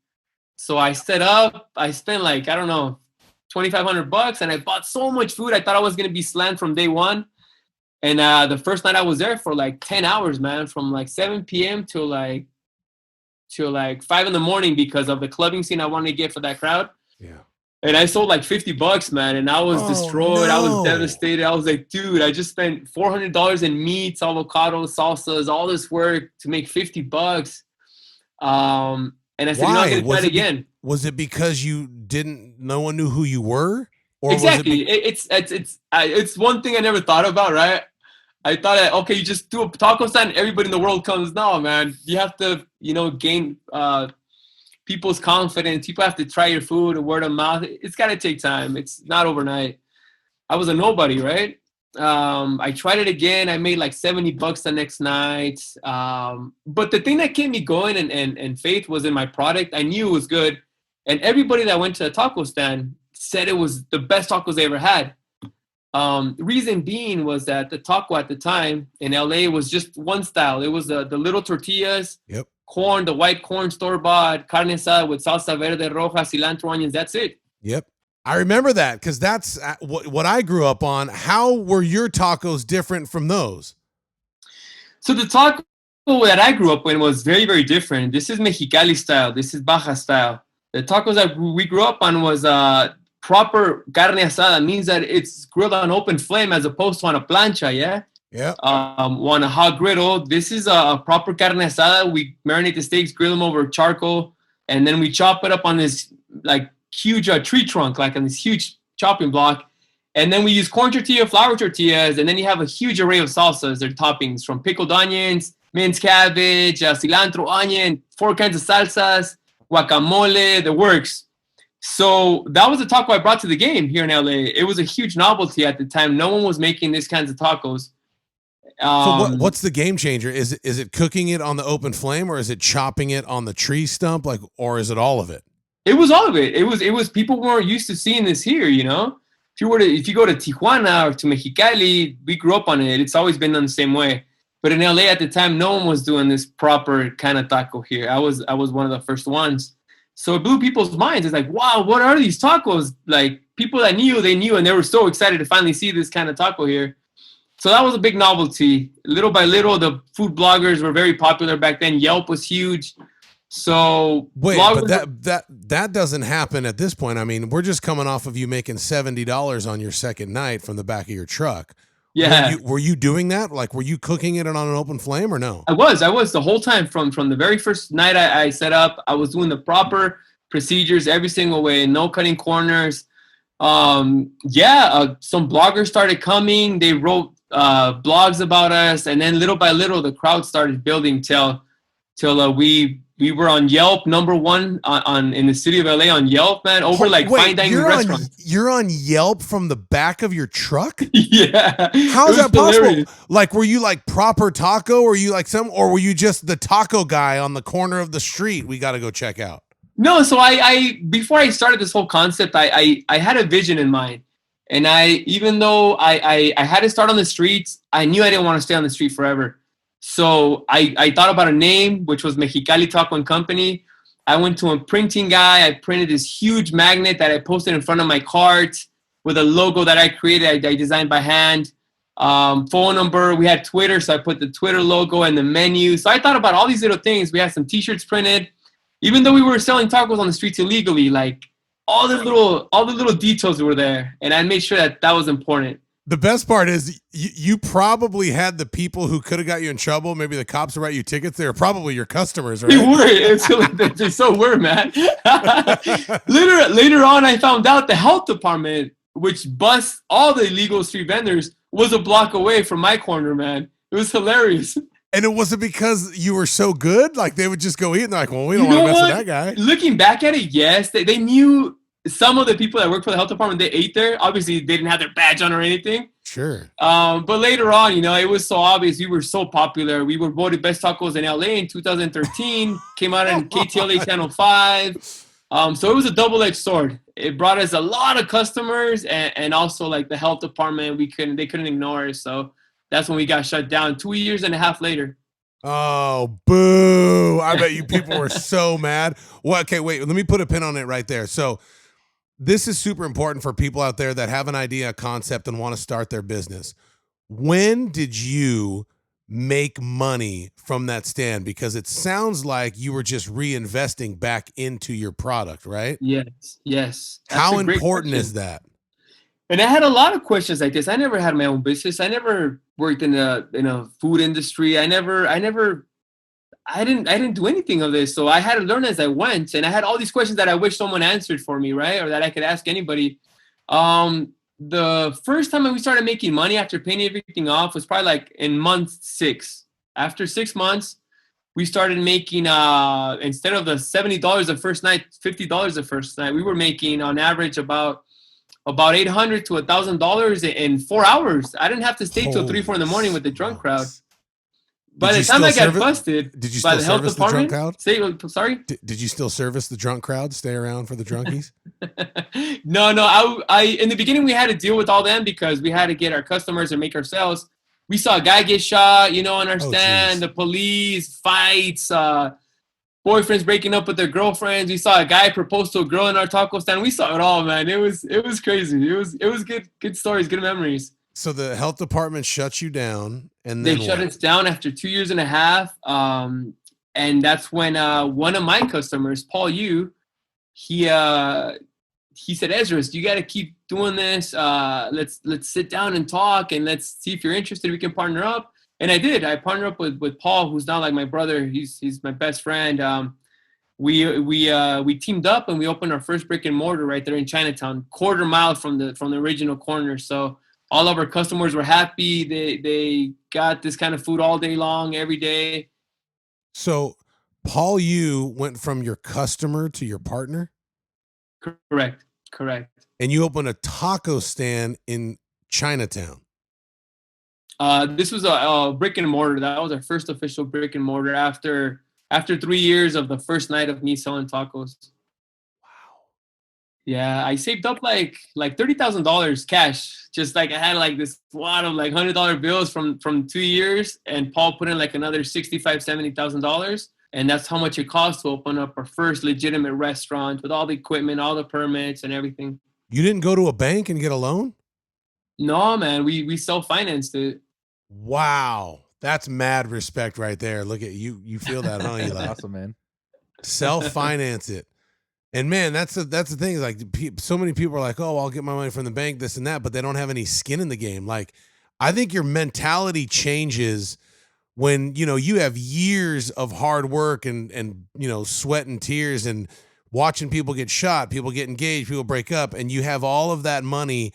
So I set up. I spent like, I don't know, $2,500, and I bought so much food. I thought I was gonna be slammed from day one. And the first night I was there for like 10 hours, man, from like 7 p.m. till like 5 in the morning because of the clubbing scene I wanted to get for that crowd. Yeah. And I sold like 50 bucks, man. And I was destroyed. No. I was devastated. I was like, dude, I just spent $400 in meats, avocados, salsas, all this work to make 50 bucks. And I said, why? I'm going to try it again. Was it because no one knew who you were? Or exactly. It's one thing I never thought about, right? I thought that, okay, you just do a taco stand, everybody in the world comes. No, man, you have to, gain people's confidence. People have to try your food and word of mouth. It's got to take time. It's not overnight. I was a nobody, right? I tried it again. I made like $70 the next night. But the thing that kept me going and faith was in my product. I knew it was good. And everybody that went to the taco stand said it was the best tacos they ever had. Reason being was that the taco at the time in LA was just one style. It was the little tortillas, yep, corn, the white corn, store-bought, carne asada with salsa verde, roja, cilantro, onions. That's it. Yep. I remember that because that's what I grew up on. How were your tacos different from those? So the taco that I grew up in was very, very different. This is Mexicali style. This is Baja style. The tacos that we grew up on was proper carne asada. Means that it's grilled on open flame as opposed to on a plancha, yeah? Yeah. On a hot griddle. This is a proper carne asada. We marinate the steaks, grill them over charcoal, and then we chop it up on this like huge tree trunk, like on this huge chopping block. And then we use corn tortilla, flour tortillas, and then you have a huge array of salsas. They're toppings from pickled onions, minced cabbage, cilantro, onion, 4 kinds of salsas, guacamole, the works. So that was the taco I brought to the game here in LA. It was a huge novelty at the time. No one was making these kinds of tacos. So what's the game changer? Is it cooking it on the open flame, or is it chopping it on the tree stump, like, or is it all of it? It was all of it. It was people weren't used to seeing this here, you know? If you go to Tijuana or to Mexicali, we grew up on it. It's always been done the same way. But in LA at the time, no one was doing this proper kind of taco here. I was one of the first ones. So it blew people's minds. It's like, wow, what are these tacos? Like, people that knew, and they were so excited to finally see this kind of taco here. So that was a big novelty. Little by little, the food bloggers were very popular back then. Yelp was huge. So wait, but that doesn't happen at this point. I mean, we're just coming off of you making $70 on your second night from the back of your truck. Yeah. Were you doing that? Like, were you cooking it on an open flame or no? I was the whole time from the very first night I set up. I was doing the proper procedures every single way, no cutting corners. Some bloggers started coming. They wrote blogs about us, and then little by little, the crowd started building till we were on Yelp, #1 in the city of LA on Yelp, man. Fine dining restaurants. You're on Yelp from the back of your truck? Yeah. How's that possible? Hilarious. Like, were you like Proper Taco, or or were you just the taco guy on the corner of the street we got to go check out? No, so I before I started this whole concept, I had a vision in mind. And even though I had to start on the streets, I knew I didn't want to stay on the street forever. So I thought about a name, which was Mexicali Taco Company. I went to a printing guy. I printed this huge magnet that I posted in front of my cart with a logo that I created. I designed by hand. Phone number. We had Twitter, so I put the Twitter logo and the menu. So I thought about all these little things. We had some T-shirts printed. Even though we were selling tacos on the streets illegally, like all the little details were there, and I made sure that was important. The best part is you probably had the people who could have got you in trouble. Maybe the cops would write you tickets. They were probably your customers, right? They so were, man. Later on, I found out the health department, which busts all the illegal street vendors, was a block away from my corner, man. It was hilarious. And it wasn't because you were so good? Like, they would just go eat and they're like, well, we don't want to mess with that guy. Looking back at it, yes. They knew some of the people that worked for the health department, they ate there. Obviously, they didn't have their badge on or anything. Sure. But later on, it was so obvious. We were so popular. We were voted best tacos in LA in 2013. Came out on KTLA Channel 5. So it was a double-edged sword. It brought us a lot of customers, and also like the health department, they couldn't ignore it. So that's when we got shut down 2.5 years later. Oh, boo. I bet you people were so mad. Well, okay, wait, let me put a pin on it right there. So this is super important for people out there that have an idea, a concept, and want to start their business. When did you make money from that stand? Because it sounds like you were just reinvesting back into your product, right? Yes. How important is that? And I had a lot of questions like this. I never had my own business. I never worked in a food industry. I didn't do anything of this. So I had to learn as I went. And I had all these questions that I wish someone answered for me, right? Or that I could ask anybody. The first time we started making money after paying everything off was probably like in month 6. After 6 months, we started making, instead of the $70 the first night, $50 the first night, we were making on average about $800 to $1,000 in 4 hours. I didn't have to stay till 3, 4 in the morning with the drunk crowd. By the time I got busted by the health department, sorry? Did you still service the drunk crowd? Stay around for the drunkies? No. I in the beginning we had to deal with all them because we had to get our customers and make our sales. We saw a guy get shot, on our stand, the police, fights, boyfriends breaking up with their girlfriends. We saw a guy propose to a girl in our taco stand. We saw it all, man. It was crazy. It was good stories, good memories. So the health department shuts you down, and They then shut what? us down after 2 years and a half. And that's when one of my customers, Paul Yu, he said, Esdras, you got to keep doing this. Let's sit down and talk, and let's see if you're interested. We can partner up. And I did. I partnered up with Paul, who's now like my brother. He's my best friend. We teamed up and we opened our first brick and mortar right there in Chinatown, quarter mile from the original corner. So all of our customers were happy. They got this kind of food all day long, every day. So Paul Yu went from your customer to your partner, Correct. and you opened a taco stand in Chinatown. This was a brick and mortar. That was our first official brick and mortar after 3 years of the first night of me selling tacos. Wow. Yeah, I saved up like $30,000 cash. Just like I had like this wad of like $100 bills from 2 years, and Paul put in like another $65,000-$70,000, and that's how much it cost to open up our first legitimate restaurant with all the equipment, all the permits, and everything. You didn't go to a bank and get a loan? No, man, we self-financed it. Wow. That's mad respect right there. Look at you. You feel that, huh? You like Awesome, man. self-finance it. And man, that's the thing. Like so many people are like, oh, I'll get my money from the bank, this and that, but they don't have any skin in the game. Like, I think your mentality changes when, you have years of hard work and, sweat and tears and watching people get shot, people get engaged, people break up, and you have all of that money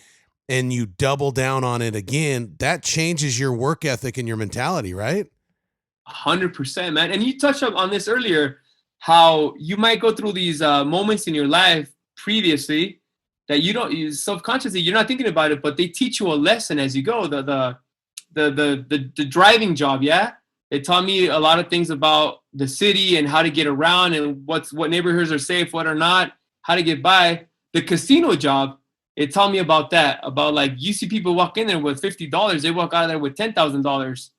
and you double down on it again. That changes your work ethic and your mentality, right? 100%, man. And you touched on this earlier, how you might go through these moments in your life previously that you subconsciously you're not thinking about it, but they teach you a lesson as you go. The driving job, yeah, it taught me a lot of things about the city and how to get around and what neighborhoods are safe, what are not, how to get by. The casino job, it taught me about that. About like you see people walk in there with $50, they walk out of there with $10,000.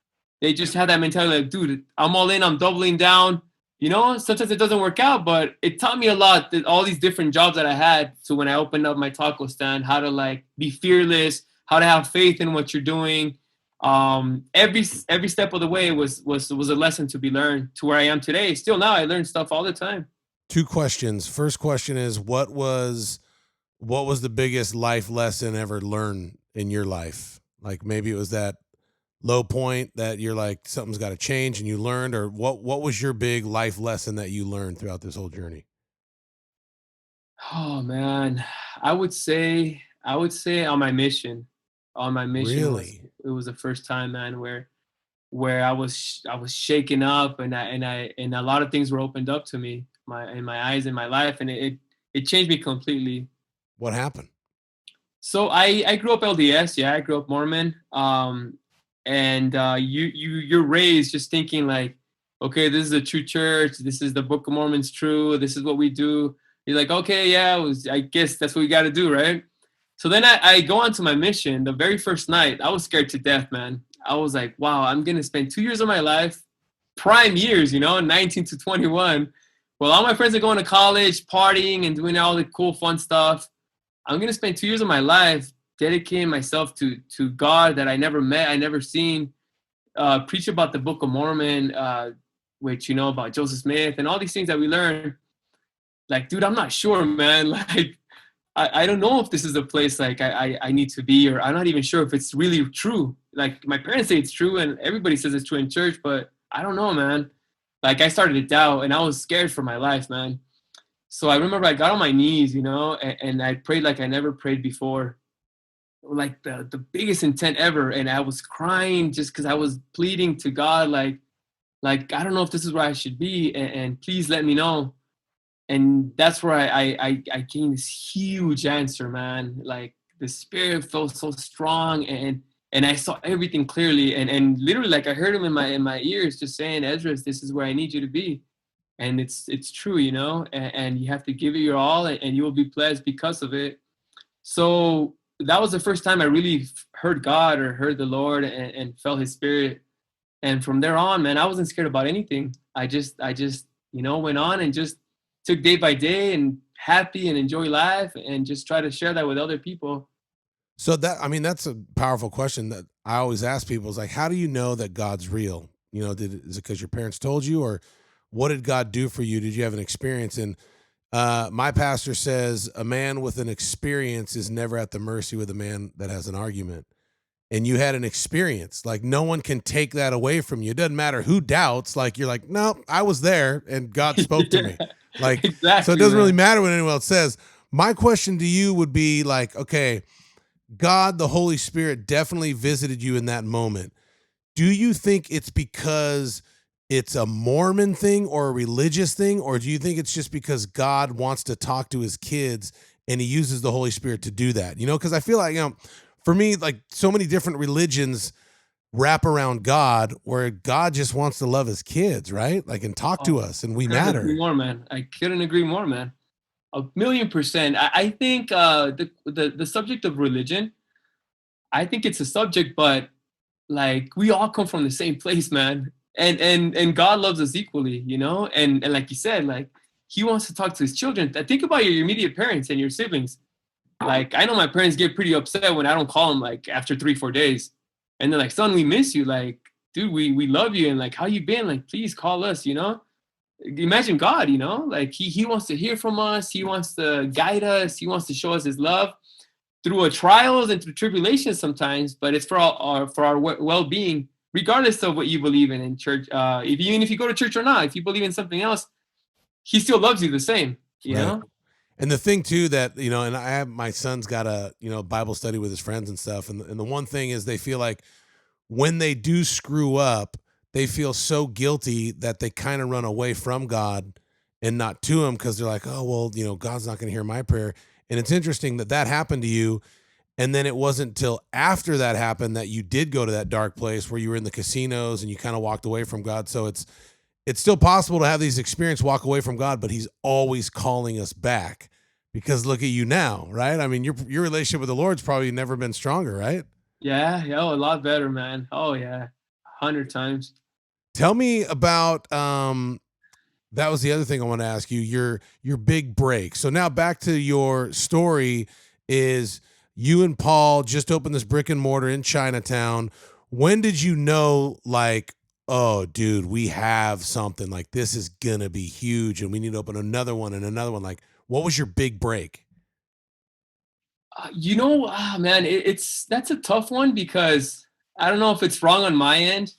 They just have that mentality like, dude, I'm all in, I'm doubling down. Sometimes it doesn't work out, but it taught me a lot, that all these different jobs that I had. So when I opened up my taco stand, how to like be fearless, how to have faith in what you're doing. Every step of the way was a lesson to be learned to where I am today. Still now I learn stuff all the time. 2 questions. First question is, what was the biggest life lesson ever learned in your life? Like maybe it was that low point that you're like, something's got to change and you learned, or what was your big life lesson that you learned throughout this whole journey? Oh man, I would say on my mission. Really? It was the first time, man, where I was shaken up, and a lot of things were opened up to me, in my eyes, in my life, and it changed me completely. What happened? So I grew up LDS, yeah, I grew up Mormon. And you're raised just thinking like, okay, this is a true church, this is the Book of Mormon's true, this is what we do. You're like, okay, yeah, I guess that's what we got to do, right? So then I go on to my mission. The very first night, I was scared to death, man. I was like, wow, I'm gonna spend 2 years of my life, prime years, 19 to 21. Well, all my friends are going to college, partying and doing all the cool, fun stuff. I'm gonna spend 2 years of my life dedicating myself to God that I never met, I never seen, preach about the Book of Mormon, which, about Joseph Smith and all these things that we learn. Like, dude, I'm not sure, man. Like, I don't know if this is a place like I need to be, or I'm not even sure if it's really true. Like, my parents say it's true and everybody says it's true in church, but I don't know, man. Like, I started to doubt and I was scared for my life, man. So I remember I got on my knees, and I prayed like I never prayed before. Like the biggest intent ever, and I was crying just because I was pleading to God, like I don't know if this is where I should be, and please let me know. And that's where I gained this huge answer, man. Like the Spirit felt so strong, and I saw everything clearly, and literally like I heard him in my ears just saying, Esdras, this is where I need you to be, and it's true, and you have to give it your all, and you will be blessed because of it. So that was the first time I really heard God or heard the Lord and felt His Spirit. And from there on, man, I wasn't scared about anything. I just went on and just took day by day and happy and enjoy life and just try to share that with other people. So that's a powerful question that I always ask people is like, how do you know that God's real? Is it because your parents told you, or what did God do for you? Did you have an experience? And my pastor says a man with an experience is never at the mercy with a man that has an argument. And you had an experience. Like, no one can take that away from you. It doesn't matter who doubts. Like, you're like, no, I was there and God spoke to me. Like, Exactly, so it doesn't man. really matter what anyone else says. My question to you would be like, okay, God, the Holy Spirit definitely visited you in that moment. Do you think it's because it's a Mormon thing or a religious thing, or do you think it's just because God wants to talk to his kids and he uses the Holy Spirit to do that? Because I feel like, for me, like so many different religions wrap around God, where God just wants to love his kids, right? Like, and talk to us, and we Couldn't matter. agree more, man. I couldn't agree more, man. 1,000,000%. I think the subject of religion, I think it's a subject, but like we all come from the same place, man. And God loves us equally, and like you said, like he wants to talk to his children. Think about your immediate parents and your siblings. Like, I know my parents get pretty upset when I don't call them like after 3-4 days, and they're like, son, we miss you. Like, dude, we love you. And like, how you been? Like, please call us, Imagine God, like he wants to hear from us. He wants to guide us. He wants to show us his love through our trials and through tribulations sometimes, but it's for our well-being, regardless of what you believe in church. Even if you go to church or not, if you believe in something else, he still loves you the same, you know? And the thing too that, and I have, my son's got a, Bible study with his friends and stuff. And the one thing is they feel like when they do screw up, they feel so guilty that they kind of run away from God and not to him, because they're like, oh, well, God's not going to hear my prayer. And it's interesting that happened to you. And then it wasn't till after that happened that you did go to that dark place where you were in the casinos and you kind of walked away from God. So it's still possible to have these experiences, walk away from God, but he's always calling us back, because look at you now, right? I mean, your relationship with the Lord's probably never been stronger, right? Yeah, a lot better, man. Oh yeah, 100 times. Tell me about, that was the other thing I want to ask you, your big break. So now back to your story is you and Paul just opened this brick and mortar in Chinatown. When did you know, like, oh, dude, we have something, like this is going to be huge and we need to open another one and another one? Like, what was your big break? Man, that's a tough one, because I don't know if it's wrong on my end,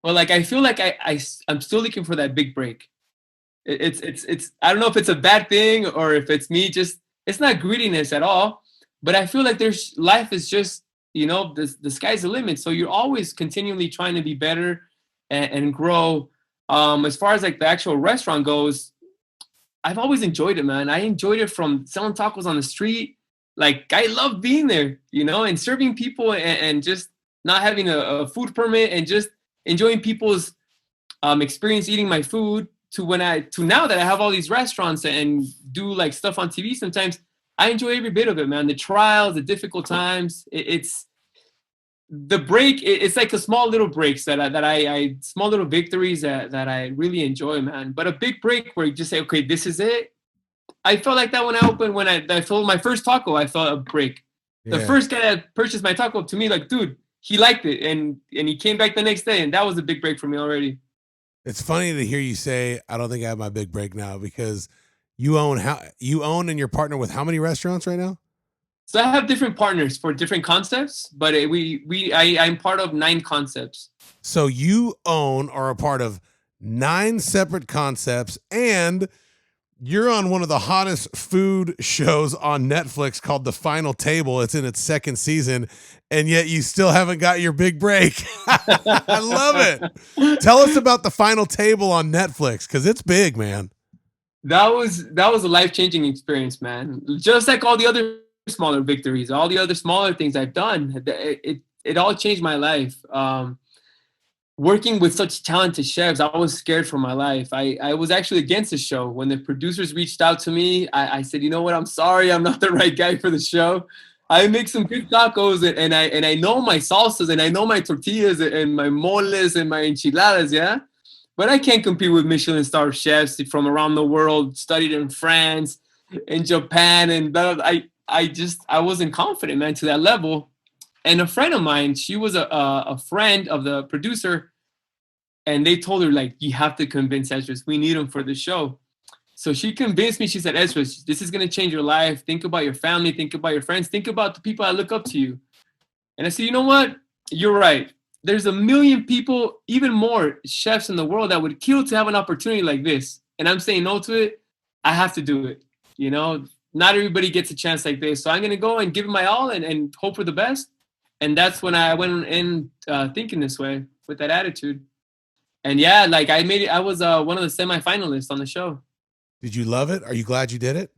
but like, I feel like I'm still looking for that big break. It's I don't know if it's a bad thing or if it's me, it's not greediness at all, but I feel like life is just, the sky's the limit. So you're always continually trying to be better and grow. As far as like the actual restaurant goes, I've always enjoyed it, man. I enjoyed it from selling tacos on the street. Like, I love being there, and serving people and just not having a food permit and just enjoying people's experience eating my food, to now that I have all these restaurants and do like stuff on TV sometimes. I enjoy every bit of it, man. The trials, the difficult times. It's the break. It's like a small little breaks that I small little victories that I really enjoy, man. But a big break where you just say, okay, this is it. I felt like that when I opened, when I sold my first taco, I felt a break. Yeah. The first guy that purchased my taco, to me, like, dude, he liked it, and he came back the next day, and that was a big break for me already. It's funny to hear you say, I don't think I have my big break now, because you own and you're partner with how many restaurants right now? So I have different partners for different concepts, but I'm part of 9 concepts. So you own or are a part of 9 separate concepts, and you're on one of the hottest food shows on Netflix called The Final Table. It's in its 2nd season, and yet you still haven't got your big break. I love it. Tell us about The Final Table on Netflix, because it's big, man. That was a life-changing experience, man. Just like all the other smaller victories, all the other smaller things I've done, it all changed my life. Working with such talented chefs, I was scared for my life. I was actually against the show. When the producers reached out to me, I said, you know what? I'm sorry, I'm not the right guy for the show. I make some good tacos, and I know my salsas, and I know my tortillas and my moles and my enchiladas, yeah? but I can't compete with Michelin star chefs from around the world, studied in France, in Japan, and I wasn't confident, man, to that level. And a friend of mine, she was a friend of the producer, and they told her, like, you have to convince Esdras. We need him for the show. So she convinced me. She said, Esdras, this is going to change your life. Think about your family. Think about your friends. Think about the people that look up to you. And I said, you know what? You're right. There's a million people, even more chefs in the world that would kill to have an opportunity like this. And I'm saying no to it. I have to do it. You know, not everybody gets a chance like this. So I'm going to go and give it my all and hope for the best. And that's when I went in thinking this way with that attitude. And yeah, like I made it. I was one of the semifinalists on the show. Did you love it? Are you glad you did it?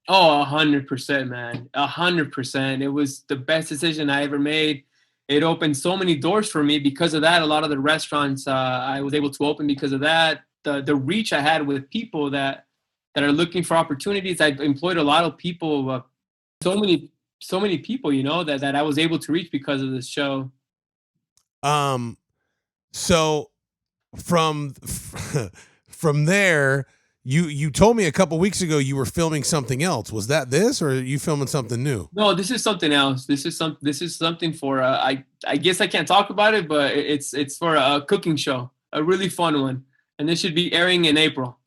Oh, 100%, man. 100%. It was the best decision I ever made. It opened so many doors for me because of that. A lot of the restaurants I was able to open because of that. The reach I had with people that are looking for opportunities. I've employed a lot of people, so many people, you know, that I was able to reach because of this show. So from there, you told me a couple weeks ago you were filming something else. Was that this, or are you filming something new? No, this is something else. This is something for I guess I can't talk about it, but it's for a cooking show, a really fun one, and this should be airing in April.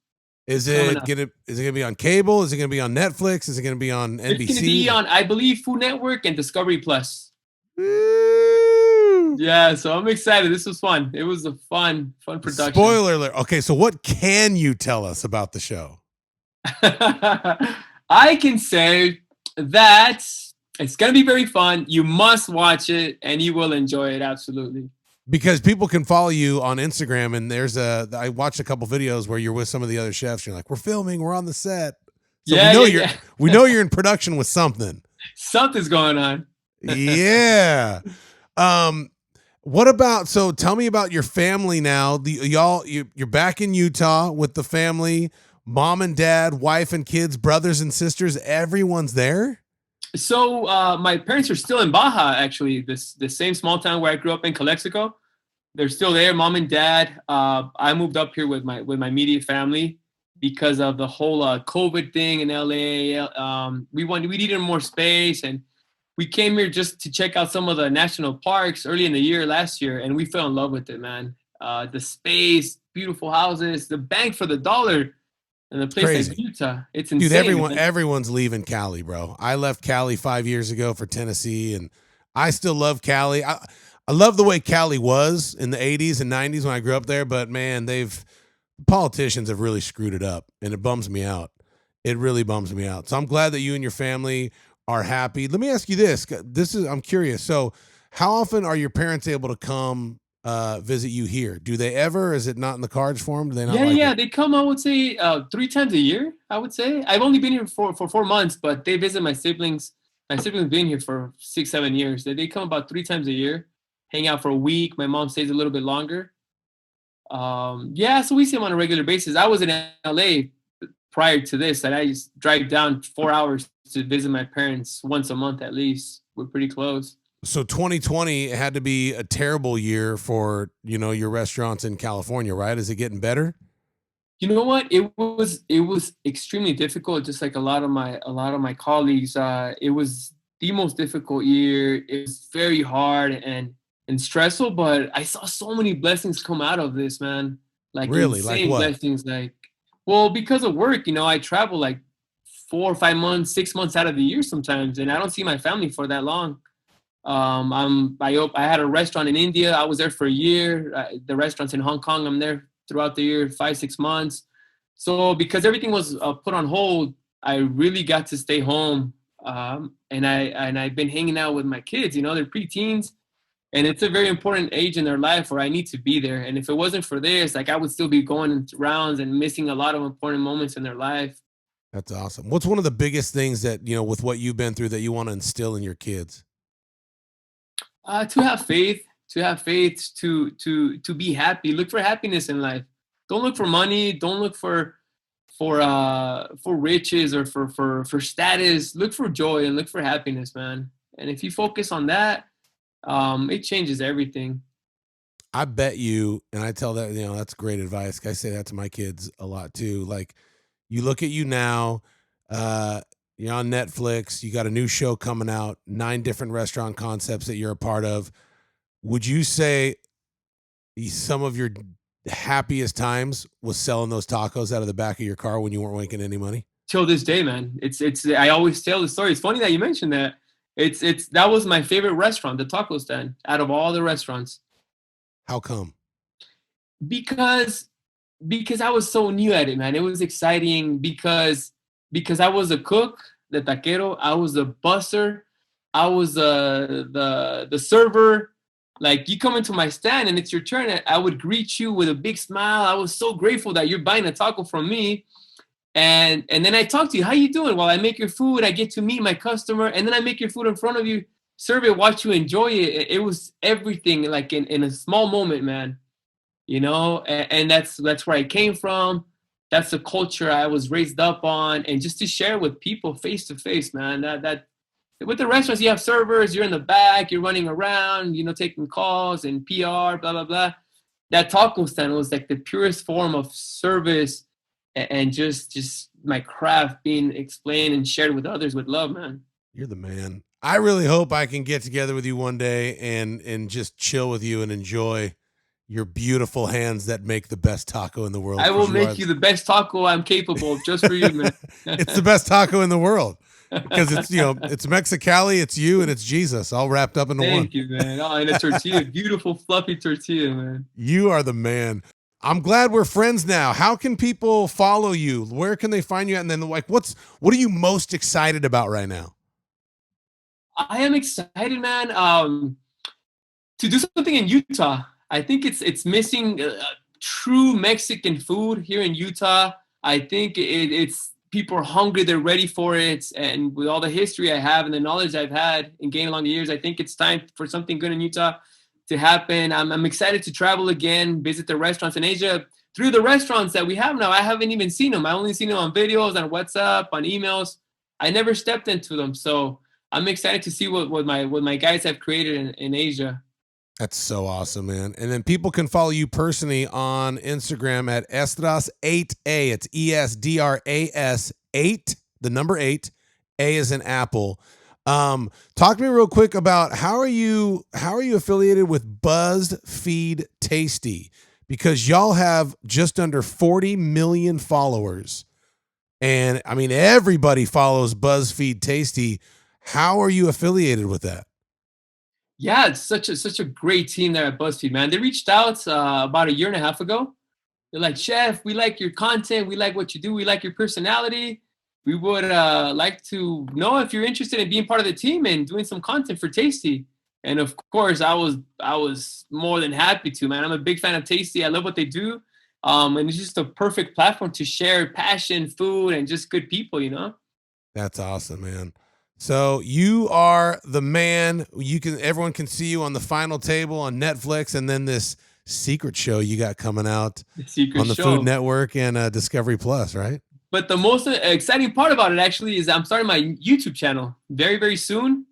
Is it gonna be on cable? Is it gonna be on Netflix? Is it gonna be on NBC? It's gonna be on, I believe, Food Network and Discovery Plus. Woo! Yeah, so I'm excited. This was fun. It was a fun production. Spoiler alert. Okay, so what can you tell us about the show? I can say that it's gonna be very fun. You must watch it, and you will enjoy it absolutely. Because people can follow you on Instagram, and I watched a couple videos where you're with some of the other chefs. You're like, we're filming, we're on the set. So we know you're in production with something. Something's going on. Yeah. What about, so tell me about your family now. You're back in Utah with the family, mom and dad, wife and kids, brothers and sisters. Everyone's there. So my parents are still in Baja, actually, the same small town where I grew up in, Calexico. They're still there, mom and dad. I moved up here with my immediate family because of the whole COVID thing in LA. We needed more space, and we came here just to check out some of the national parks early in the year last year, and we fell in love with it, man. The space, beautiful houses, the bang for the dollar. And the place like Utah, it's insane. Dude, everyone's leaving Cali, bro. I left Cali 5 years ago for Tennessee, and I still love Cali. I love the way Cali was in the 80s and 90s when I grew up there, but man, politicians have really screwed it up, and it bums me out. It really bums me out. So I'm glad that you and your family are happy. Let me ask you this. I'm curious. So how often are your parents able to come visit you here? Do they ever? Is it not in the cards for them? Do they not? Yeah. They come, I would say, 3 times a year. I would say I've only been here for 4 months, but they visit my siblings. My siblings been here for 6-7 years. They come about 3 times a year, hang out for a week. My mom stays a little bit longer. So we see them on a regular basis. I was in LA prior to this, and I just drive down 4 hours to visit my parents once a month at least. We're pretty close. So 2020 had to be a terrible year for, your restaurants in California, right? Is it getting better? You know what? It was extremely difficult, just like a lot of my colleagues. It was the most difficult year. It was very hard and stressful, but I saw so many blessings come out of this, man. Like, really? Insane like what? Blessings. Like, well, because of work, I travel like 4 or 5 months, 6 months out of the year sometimes, and I don't see my family for that long. I had a restaurant in India. I was there for a year. The restaurant's in Hong Kong. I'm there throughout the year, 5-6 months. So because everything was put on hold, I really got to stay home. And I've been hanging out with my kids. They're preteens, and it's a very important age in their life where I need to be there. And if it wasn't for this, like, I would still be going rounds and missing a lot of important moments in their life. That's awesome. What's one of the biggest things that, with what you've been through, that you want to instill in your kids? To have faith, to be happy. Look for happiness in life. Don't look for money. Don't look for riches or for status. Look for joy and look for happiness, man. And if you focus on that, it changes everything. I bet you, and I tell that, that's great advice. I say that to my kids a lot too. Like, you look at you now, uh, you're on Netflix, you got a new show coming out, 9 different restaurant concepts that you're a part of. Would you say some of your happiest times was selling those tacos out of the back of your car when you weren't making any money? Till this day, man. It's I always tell the story. It's funny that you mentioned that. It's that was my favorite restaurant, the taco stand, out of all the restaurants. How come? Because I was so new at it, man. It was exciting because I was a cook, the taquero, I was a busser, I was the server. Like, you come into my stand and it's your turn, I would greet you with a big smile. I was so grateful that you're buying a taco from me. And then I talk to you, how you doing? While I make your food, I get to meet my customer, and then I make your food in front of you, serve it, watch you enjoy it. It was everything, like in a small moment, man. And that's where I came from. That's the culture I was raised up on, and just to share with people face to face, man. That with the restaurants, you have servers, you're in the back, you're running around, taking calls and PR, blah blah blah. That taco stand was like the purest form of service, and just my craft being explained and shared with others with love, man. You're the man. I really hope I can get together with you one day and just chill with you and enjoy your beautiful hands that make the best taco in the world. I will make you the best taco I'm capable of, just for you, man. It's the best taco in the world because it's it's Mexicali, it's you, and it's Jesus all wrapped up into one. Thank you, man. Oh, and a tortilla, beautiful fluffy tortilla, man. You are the man. I'm glad we're friends now. How can people follow you? Where can they find you at? And then, like, what are you most excited about right now? I am excited, man, to do something in Utah. I think it's missing true Mexican food here in Utah. I think it's people are hungry, they're ready for it, and with all the history I have and the knowledge I've had and gained along the years, I think it's time for something good in Utah to happen. I'm excited to travel again, visit the restaurants in Asia. Through the restaurants that we have now, I haven't even seen them. I only seen them on videos, on WhatsApp, on emails. I never stepped into them, so I'm excited to see what my guys have created in Asia. That's so awesome, man. And then people can follow you personally on Instagram at Esdras8A. It's ESDRAS 8, the number 8. A is in Apple. Talk to me real quick about how are you affiliated with BuzzFeed Tasty? Because y'all have just under 40 million followers. And I mean, everybody follows BuzzFeed Tasty. How are you affiliated with that? Yeah, it's such a great team there at BuzzFeed, man. They reached out about a year and a half ago. They're like, Chef, we like your content. We like what you do. We like your personality. We would like to know if you're interested in being part of the team and doing some content for Tasty. And of course, I was more than happy to, man. I'm a big fan of Tasty. I love what they do. And it's just a perfect platform to share passion, food, and just good people, That's awesome, man. So you are the man. Everyone can see you on The Final Table on Netflix, and then this secret show you got coming out on the Food Network and Discovery Plus, right? But the most exciting part about it actually is I'm starting my YouTube channel very, very soon.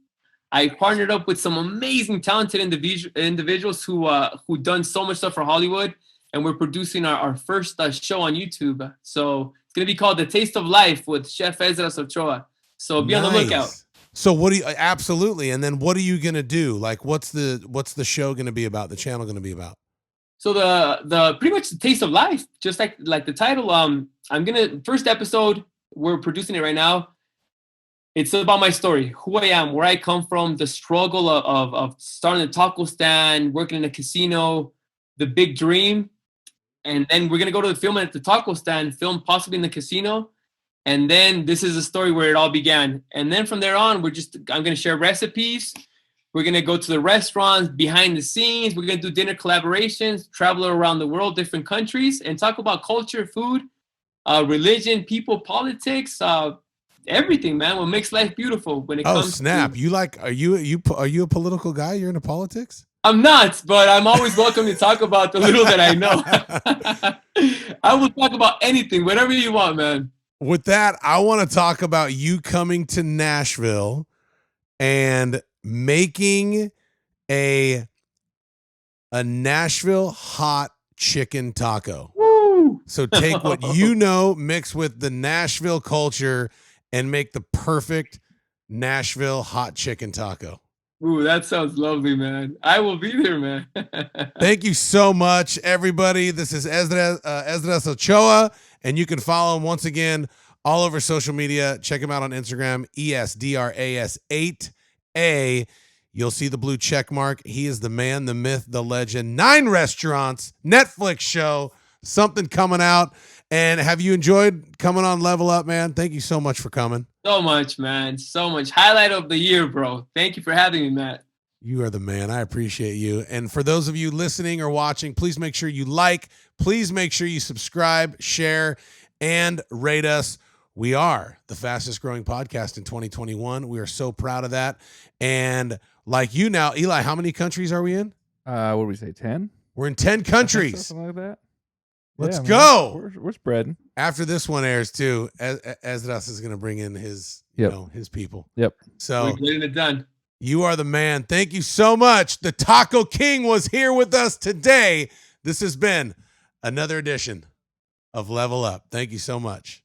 I partnered up with some amazing, talented individuals who done so much stuff for Hollywood, and we're producing our first show on YouTube. So it's gonna be called The Taste of Life with Chef Esdras Ochoa. So be on the lookout. So absolutely. And then what are you going to do? Like, what's the show going to be about? The channel going to be about? So the pretty much The Taste of Life, just like the title. First episode, we're producing it right now. It's about my story, who I am, where I come from, the struggle of starting a taco stand, working in a casino, the big dream. And then we're going to go to the film at the taco stand, film possibly in the casino. And then this is the story where it all began. And then from there on, I'm going to share recipes. We're going to go to the restaurants, behind the scenes. We're going to do dinner collaborations, travel around the world, different countries, and talk about culture, food, religion, people, politics, everything, man. What makes life beautiful when it comes snap. Are you a political guy? You're into politics? I'm not, but I'm always welcome to talk about the little that I know. I will talk about anything, whatever you want, man. With that, I want to talk about you coming to Nashville and making a a Nashville hot chicken taco. Woo! So take what you know, mix with the Nashville culture, and make the perfect Nashville hot chicken taco. Ooh, that sounds lovely, man. I will be there, man. Thank you so much, everybody. This is Esdras Ochoa, and you can follow him once again all over social media. Check him out on Instagram, ESDRAS8A. You'll see the blue check mark. He is the man, the myth, the legend. 9 restaurants, Netflix show, something coming out. And have you enjoyed coming on Level Up, man? Thank you so much for coming. So much, man. So much. Highlight of the year, bro. Thank you for having me, Matt. You are the man. I appreciate you. And for those of you listening or watching, please make sure you like. Please make sure you subscribe, share, and rate us. We are the fastest growing podcast in 2021. We are so proud of that. And like you now, Eli, how many countries are we in? What did we say? 10? We're in 10 countries. Something like that. Let's man. go. We're spreading. After this one airs too, Esdras is going to bring in his, his people. Yep. So we're getting it done. You are the man. Thank you so much. The Taco King was here with us today. This has been another edition of Level Up. Thank you so much.